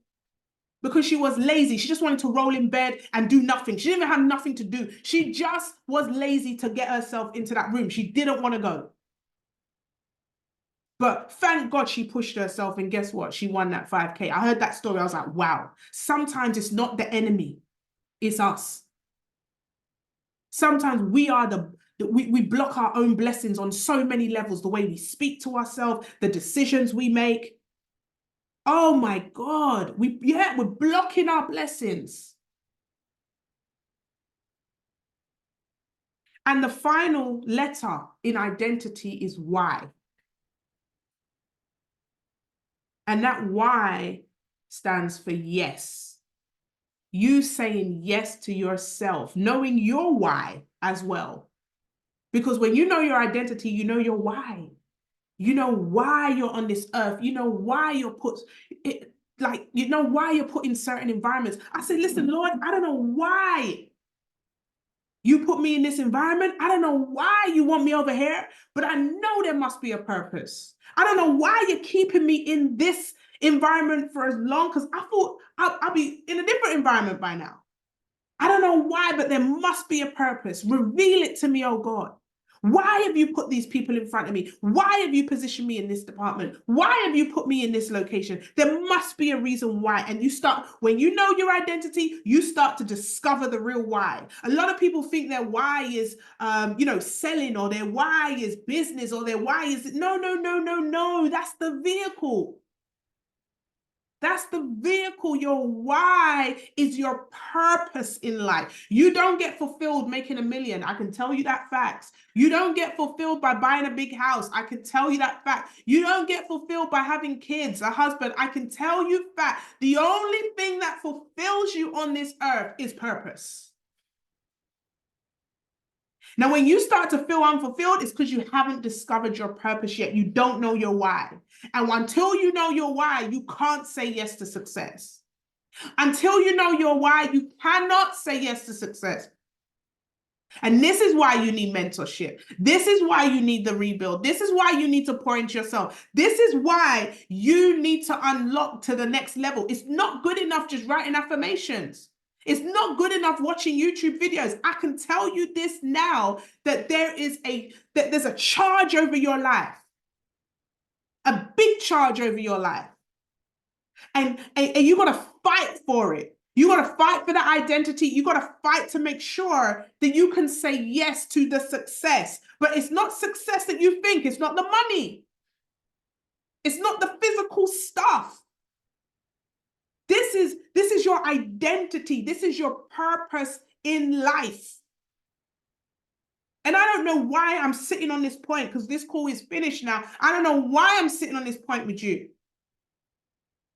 because she was lazy. She just wanted to roll in bed and do nothing. She didn't even have nothing to do. She just was lazy to get herself into that room. She didn't want to go. But thank God she pushed herself, and guess what? She won that 5K. I heard that story. I was like, wow. Sometimes it's not the enemy, it's us. Sometimes we are we block our own blessings on so many levels, the way we speak to ourselves, the decisions we make. Oh my God, we're blocking our blessings. And the final letter in identity is Y. And that Y stands for yes. You saying yes to yourself, knowing your why as well. Because when you know your identity, you know your why. You know why you're on this earth. You know why you're put, you know why you're put in certain environments. I said, listen, Lord, I don't know why you put me in this environment. I don't know why you want me over here, but I know there must be a purpose. I don't know why you're keeping me in this environment for as long, because I thought I'll be in a different environment by now. I don't know why, but there must be a purpose. Reveal it to me, oh God. Why have you put these people in front of me? Why have you positioned me in this department? Why have you put me in this location? There must be a reason why. And you start, when you know your identity, you start to discover the real why. A lot of people think their why is, selling, or their why is business, or their why is, no. That's the vehicle. That's the vehicle. Your why is your purpose in life. You don't get fulfilled making $1 million. I can tell you that fact. You don't get fulfilled by buying a big house. I can tell you that fact. You don't get fulfilled by having kids, a husband. I can tell you fact. The only thing that fulfills you on this earth is purpose. Now, when you start to feel unfulfilled, it's because you haven't discovered your purpose yet. You don't know your why. And until you know your why, you can't say yes to success. Until you know your why, you cannot say yes to success. And this is why you need mentorship. This is why you need the rebuild. This is why you need to pour into yourself. This is why you need to unlock to the next level. It's not good enough just writing affirmations. It's not good enough watching YouTube videos. I can tell you this now, that there's a charge over your life. A big charge over your life. And you got to fight for it. You got to fight for the identity. You got to fight to make sure that you can say yes to the success. But it's not success that you think. It's not the money. It's not the physical stuff. This is your identity. This is your purpose in life. And I don't know why I'm sitting on this point, because this call is finished now. I don't know why I'm sitting on this point with you.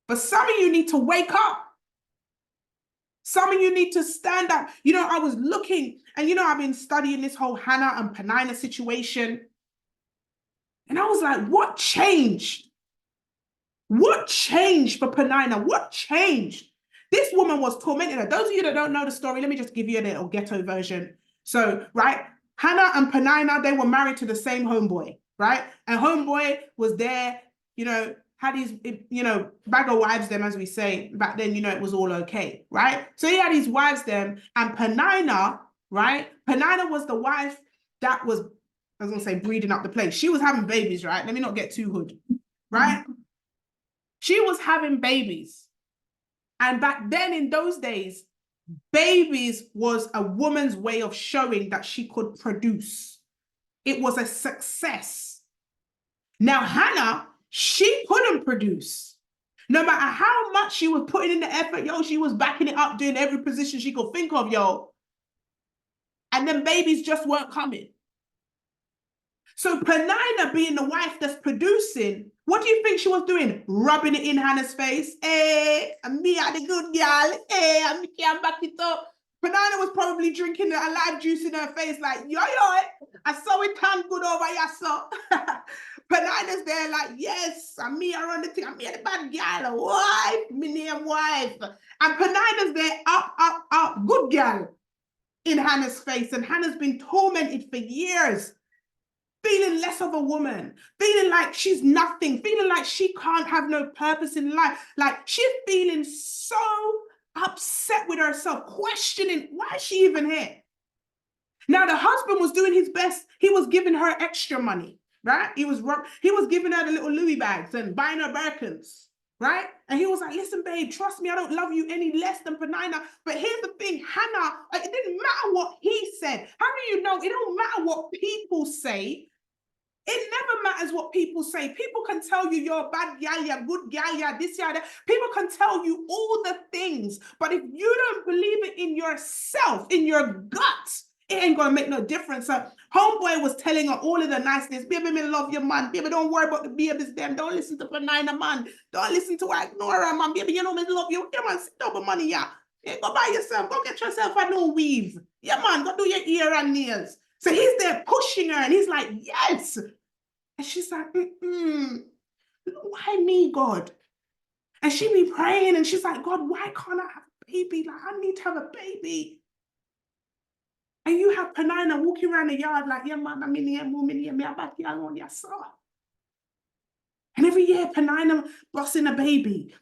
But some of you need to wake up. Some of you need to stand up. You know, I was looking, and you know, I've been studying this whole Hannah and Peninnah situation. And I was like, what changed? What changed for Peninnah? What changed? This woman was tormenting her. Those of you that don't know the story, let me just give you a little ghetto version. So, right, Hannah and Peninnah, they were married to the same homeboy, right? And homeboy was there, you know, had his, you know, bag of wives them, as we say. Back then, you know, it was all okay, right? So he had his wives them, and Peninnah, right? Peninnah was the wife that was, I was going to say, breeding up the place. She was having babies, right? Let me not get too hood, right? She was having babies. And back then, in those days, babies was a woman's way of showing that she could produce. It was a success. Now, Hannah, she couldn't produce. No matter how much she was putting in the effort, yo, she was backing it up, doing every position she could think of, yo. And then babies just weren't coming. So Peninnah, being the wife that's producing, what do you think she was doing? Rubbing it in Hannah's face. Hey, me are the good girl. Hey, I can't back it up. Peninnah was probably drinking a live juice in her face like, yo, I saw it turn good over here, so. Peninnah's there like, yes, I'm me around the thing. I'm me the bad girl, wife, me name wife. And Peninnah's there, up, good girl in Hannah's face. And Hannah's been tormented for years, feeling less of a woman, feeling like she's nothing, feeling like she can't have no purpose in life. Like she's feeling so upset with herself, questioning, why is she even here? Now the husband was doing his best. He was giving her extra money, right? He was giving her the little Louis bags and buying her Birkins, right? And he was like, listen, babe, trust me, I don't love you any less than Peninnah. But here's the thing, Hannah, it didn't matter what he said. How do you know? It don't matter what people say. It never matters what people say. People can tell you you're a bad gal, you're good gal, you're this, you're that. People can tell you all the things. But if you don't believe it in yourself, in your gut, it ain't going to make no difference. So homeboy was telling her all of the niceness. Baby, me love your man. Baby, don't worry about the babies, them. Don't listen to Peninnah, man. Don't listen to her, ignore her, man. Baby, you know me love you. Yeah, man, sit down with money, yeah. Yeah, go buy yourself. Go get yourself a new weave. Yeah, man, go do your ear and nails. So he's there pushing her, and he's like, yes. And she's like, why me, God? And she be praying, and she's like, God, why can't I have a baby? Like, I need to have a baby. And you have Peninnah walking around the yard like, yeah, man, I'm in here, me about the on your saw. And every year, Peninnah busting a baby,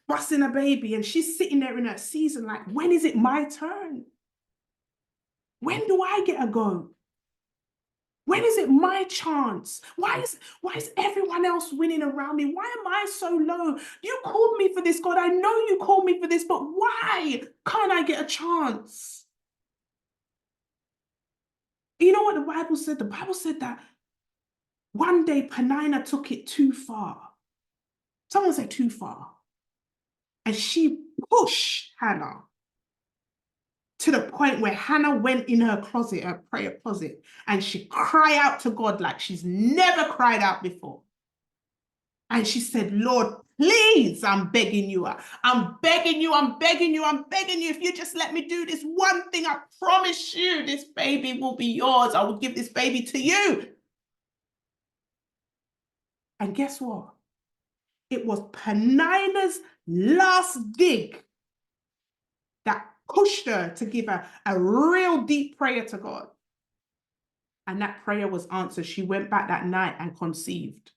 and she's sitting there in her season like, when is it my turn? When do I get a go? When is it my chance? Why is everyone else winning around me? Why am I so low? You called me for this, God. I know you called me for this, but why can't I get a chance? You know what the Bible said? The Bible said that one day Peninnah took it too far. Someone said too far. And she pushed Hannah to the point where Hannah went in her closet, her prayer closet, and she cried out to God like she's never cried out before. And she said, Lord, please, I'm begging you. I'm begging you. If you just let me do this one thing, I promise you this baby will be yours. I will give this baby to you. And guess what? It was Peninnah's last dig that pushed her to give her a real deep prayer to God. And that prayer was answered. She went back that night and conceived.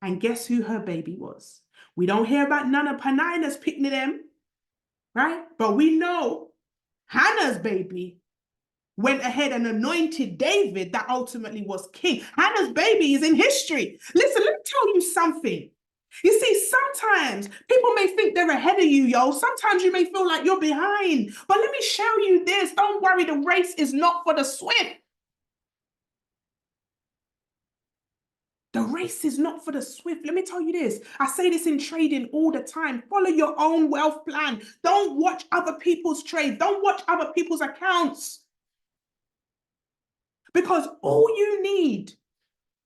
And guess who her baby was? We don't hear about none of Peninnah's picking them, right? But we know Hannah's baby went ahead and anointed David that ultimately was king. Hannah's baby is in history. Listen, let me tell you something. You see, sometimes people may think they're ahead of you, yo. Sometimes you may feel like you're behind. But let me show you this. Don't worry, the race is not for the swift. The race is not for the swift. Let me tell you this. I say this in trading all the time. Follow your own wealth plan. Don't watch other people's trades. Don't watch other people's accounts. Because all you need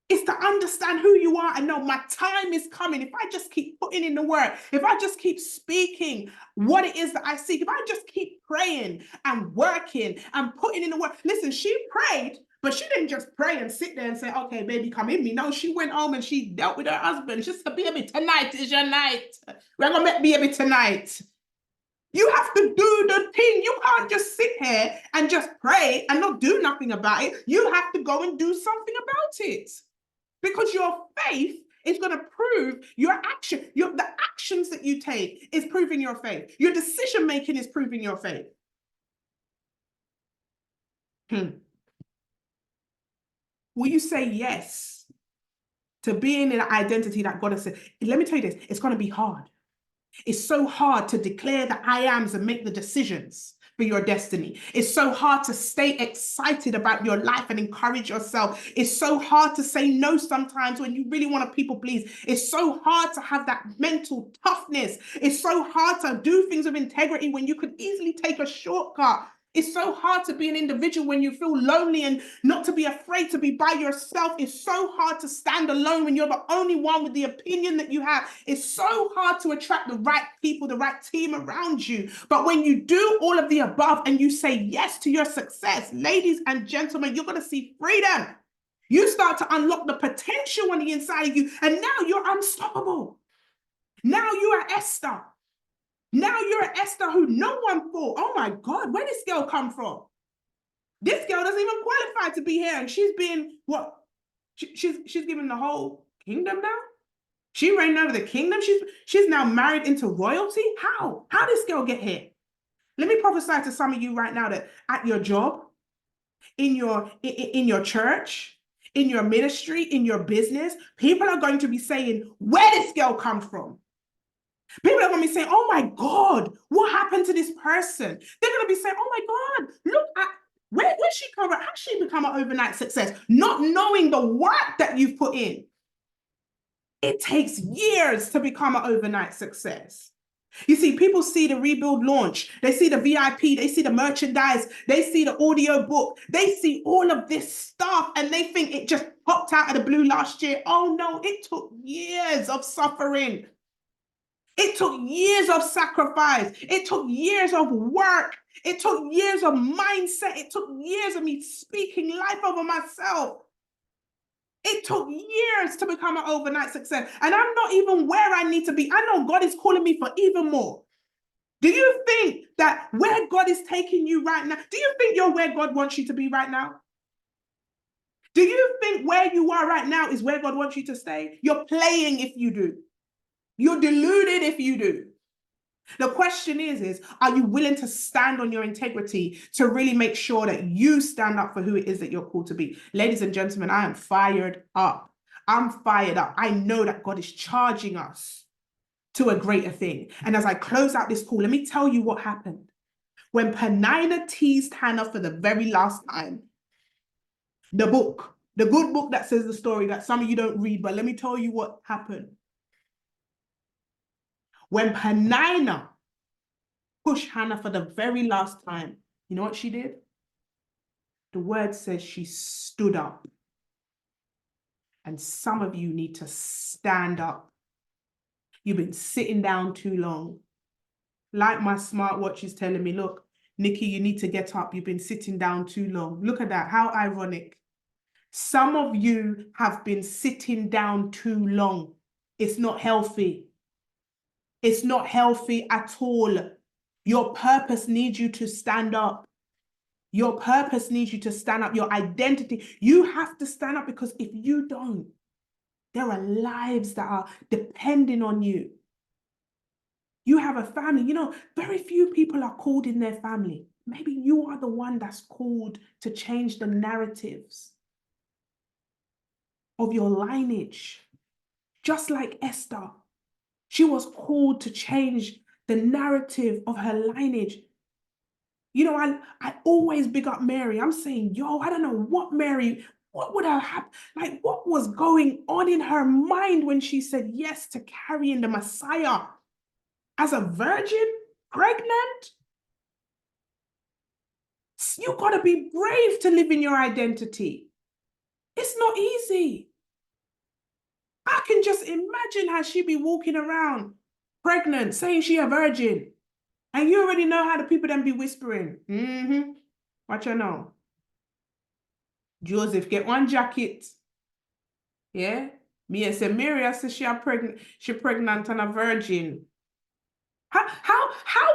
is to understand who you are and know my time is coming. If I just keep putting in the work, if I just keep speaking what it is that I seek, if I just keep praying and working and putting in the work. Listen, she prayed, but she didn't just pray and sit there and say, okay, baby, come in me. No, she went home and she dealt with her husband. She said, baby, tonight is your night. We're going to make baby tonight. You have to do the thing. You can't just sit here and just pray and not do nothing about it. You have to go and do something about it. Because your faith is going to prove your action. The actions that you take is proving your faith. Your decision making is proving your faith. Will you say yes to being in an identity that God has said? Let me tell you this, it's going to be hard. It's so hard to declare the I ams and make the decisions for your destiny. It's so hard to stay excited about your life and encourage yourself. It's so hard to say no sometimes when you really want to people please. It's so hard to have that mental toughness. It's so hard to do things with integrity when you could easily take a shortcut. It's so hard to be an individual when you feel lonely and not to be afraid to be by yourself. It's so hard to stand alone when you're the only one with the opinion that you have. It's so hard to attract the right people, the right team around you. But when you do all of the above and you say yes to your success, ladies and gentlemen, you're going to see freedom. You start to unlock the potential on the inside of you, and now you're unstoppable. Now you are Esther. Now you're an Esther who no one thought, oh my God, where did this girl come from? This girl doesn't even qualify to be here. And she's been, what? She's given the whole kingdom now? She reigned over the kingdom? She's now married into royalty? How? How did this girl get here? Let me prophesy to some of you right now that at your job, in your church, in your ministry, in your business, people are going to be saying, where did this girl come from? People are going to be saying, oh my God, what happened to this person? They're going to be saying, oh my God, look at where she come from? How she become an overnight success? Not knowing the work that you've put in. It takes years to become an overnight success. You see, people see the rebuild launch, they see the VIP, they see the merchandise, they see the audio book, they see all of this stuff and they think it just popped out of the blue last year. Oh no, it took years of suffering. It took years of sacrifice. It took years of work. It took years of mindset. It took years of me speaking life over myself. It took years to become an overnight success. And I'm not even where I need to be. I know God is calling me for even more. Do you think that where God is taking you right now, do you think you're where God wants you to be right now? Do you think where you are right now is where God wants you to stay? You're playing if you do. You're deluded if you do. The question is, are you willing to stand on your integrity to really make sure that you stand up for who it is that you're called to be? Ladies and gentlemen, I am fired up. I'm fired up. I know that God is charging us to a greater thing. And as I close out this call, let me tell you what happened. When Penina teased Hannah for the very last time, the book, the good book that says the story that some of you don't read, but let me tell you what happened. When Penina pushed Hannah for the very last time, you know what she did? The word says she stood up. And some of you need to stand up. You've been sitting down too long. Like my smartwatch is telling me, look, Nikki, you need to get up. You've been sitting down too long. Look at that. How ironic. Some of you have been sitting down too long. It's not healthy. It's not healthy at all. Your purpose needs you to stand up. Your purpose needs you to stand up. Your identity. You have to stand up, because if you don't, there are lives that are depending on you. You have a family. You know, very few people are called in their family. Maybe you are the one that's called to change the narratives of your lineage. Just like Esther, she was called to change the narrative of her lineage. You know, I always big up Mary. I'm saying, yo, I don't know what Mary, what would have happened? Like, what was going on in her mind when she said yes to carrying the Messiah as a virgin, pregnant? You got to be brave to live in your identity. It's not easy. I can just imagine how she'd be walking around pregnant, saying she a virgin. And you already know how the people then be whispering. What you know? Joseph, get one jacket. Yeah? Me and say, Mary, says she pregnant and a virgin. How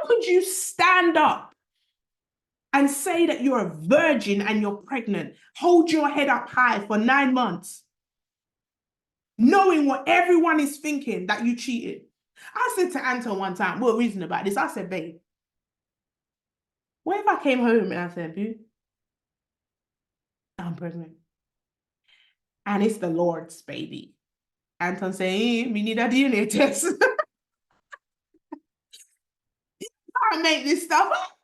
could you stand up and say that you're a virgin and you're pregnant? Hold your head up high for 9 months, knowing what everyone is thinking, that you cheated. I said to Anton one time, we're reasoning about this. I said, babe, what if I came home and I said, boo, I'm pregnant. And it's the Lord's baby. Anton saying, we need a DNA test. I make this stuff up.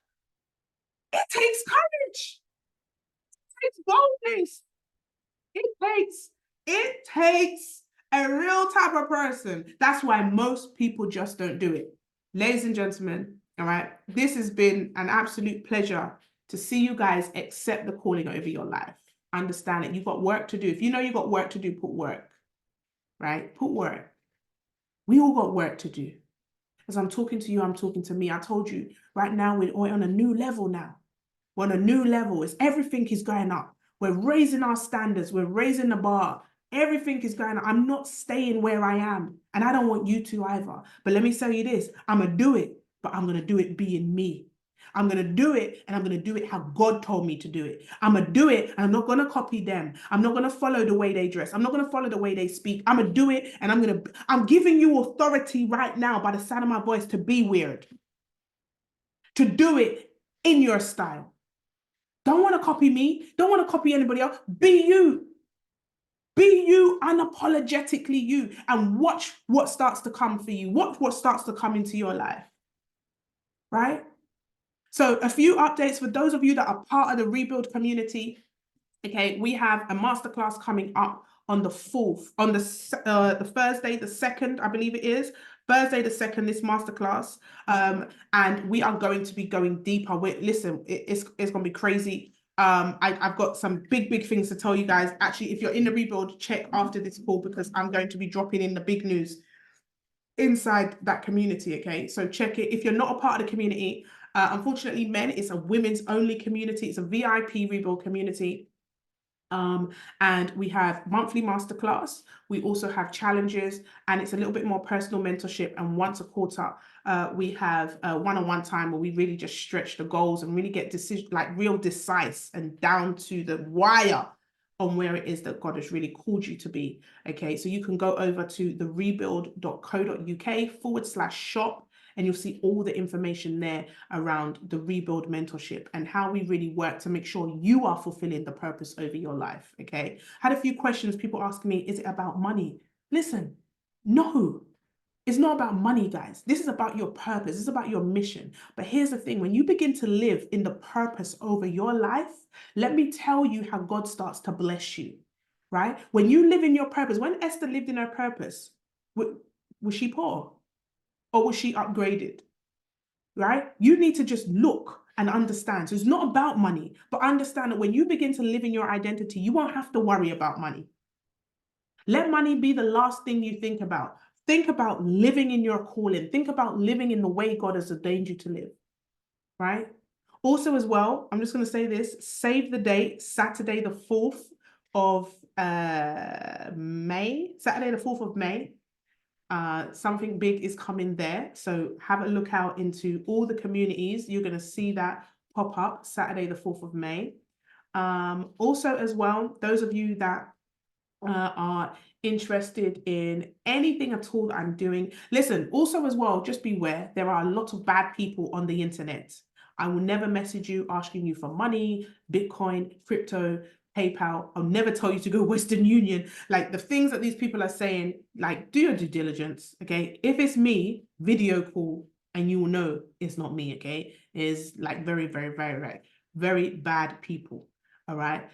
It takes courage. It takes boldness. It takes a real type of person. That's why most people just don't do it. Ladies and gentlemen, all right, this has been an absolute pleasure to see you guys accept the calling over your life. Understand it. You've got work to do. If you know you've got work to do, put work, right? Put work. We all got work to do. As I'm talking to you, I'm talking to me. I told you, right now, we're on a new level now. We're on a new level. Everything is going up. We're raising our standards. We're raising the bar. Everything is going up. I'm not staying where I am. And I don't want you to either. But let me tell you this. I'm going to do it, but I'm going to do it being me. I'm going to do it, and I'm going to do it how God told me to do it. I'm going to do it, and I'm not going to copy them. I'm not going to follow the way they dress. I'm not going to follow the way they speak. I'm going to do it, and I'm giving you authority right now by the sound of my voice to be weird. To do it in your style. Don't want to copy me. Don't want to copy anybody else. Be you. Be you, unapologetically you, and watch what starts to come for you. Watch what starts to come into your life. Right? So a few updates for those of you that are part of the Rebuild community. Okay, we have a masterclass coming up on the 4th, on the Thursday, the 2nd, I believe it is. Thursday, the 2nd, this masterclass. And we are going to be going deeper. Listen, it's going to be crazy. I've got some big things to tell you guys. Actually, if you're in the Rebuild, check after this call, because I'm going to be dropping in the big news inside that community, okay? So check it. If you're not a part of the community, unfortunately, men, it's a women's only community. It's a VIP Rebuild community. And we have monthly masterclass. We also have challenges, and it's a little bit more personal mentorship. And once a quarter, we have one-on-one time where we really just stretch the goals and really get real decisive and down to the wire on where it is that God has really called you to be. Okay, so you can go over to therebuild.co.uk/shop, and you'll see all the information there around the Rebuild mentorship and how we really work to make sure you are fulfilling the purpose over your life, okay? Had a few questions, people asking me, is it about money? Listen, no, it's not about money, guys. This is about your purpose. This is about your mission. But here's the thing, when you begin to live in the purpose over your life, let me tell you how God starts to bless you, right? When you live in your purpose, when Esther lived in her purpose, was she poor? Or was she upgraded, right? You need to just look and understand. So it's not about money, but understand that when you begin to live in your identity, you won't have to worry about money. Let money be the last thing you think about. Think about living in your calling. Think about living in the way God has ordained you to live, right? Also as well, I'm just going to say this, save the date, Saturday the 4th of May. Saturday the 4th of May. Something big is coming there. So have a look out into all the communities. You're going to see that pop up Saturday, the 4th of May. Also as well, those of you that are interested in anything at all that I'm doing, listen, also as well, just beware, there are a lot of bad people on the internet. I will never message you asking you for money, Bitcoin, crypto, PayPal. I'll never tell you to go Western Union. Like the things that these people are saying, like do your due diligence, okay? If it's me, video call, and you will know it's not me, okay? It's like very bad people, all right?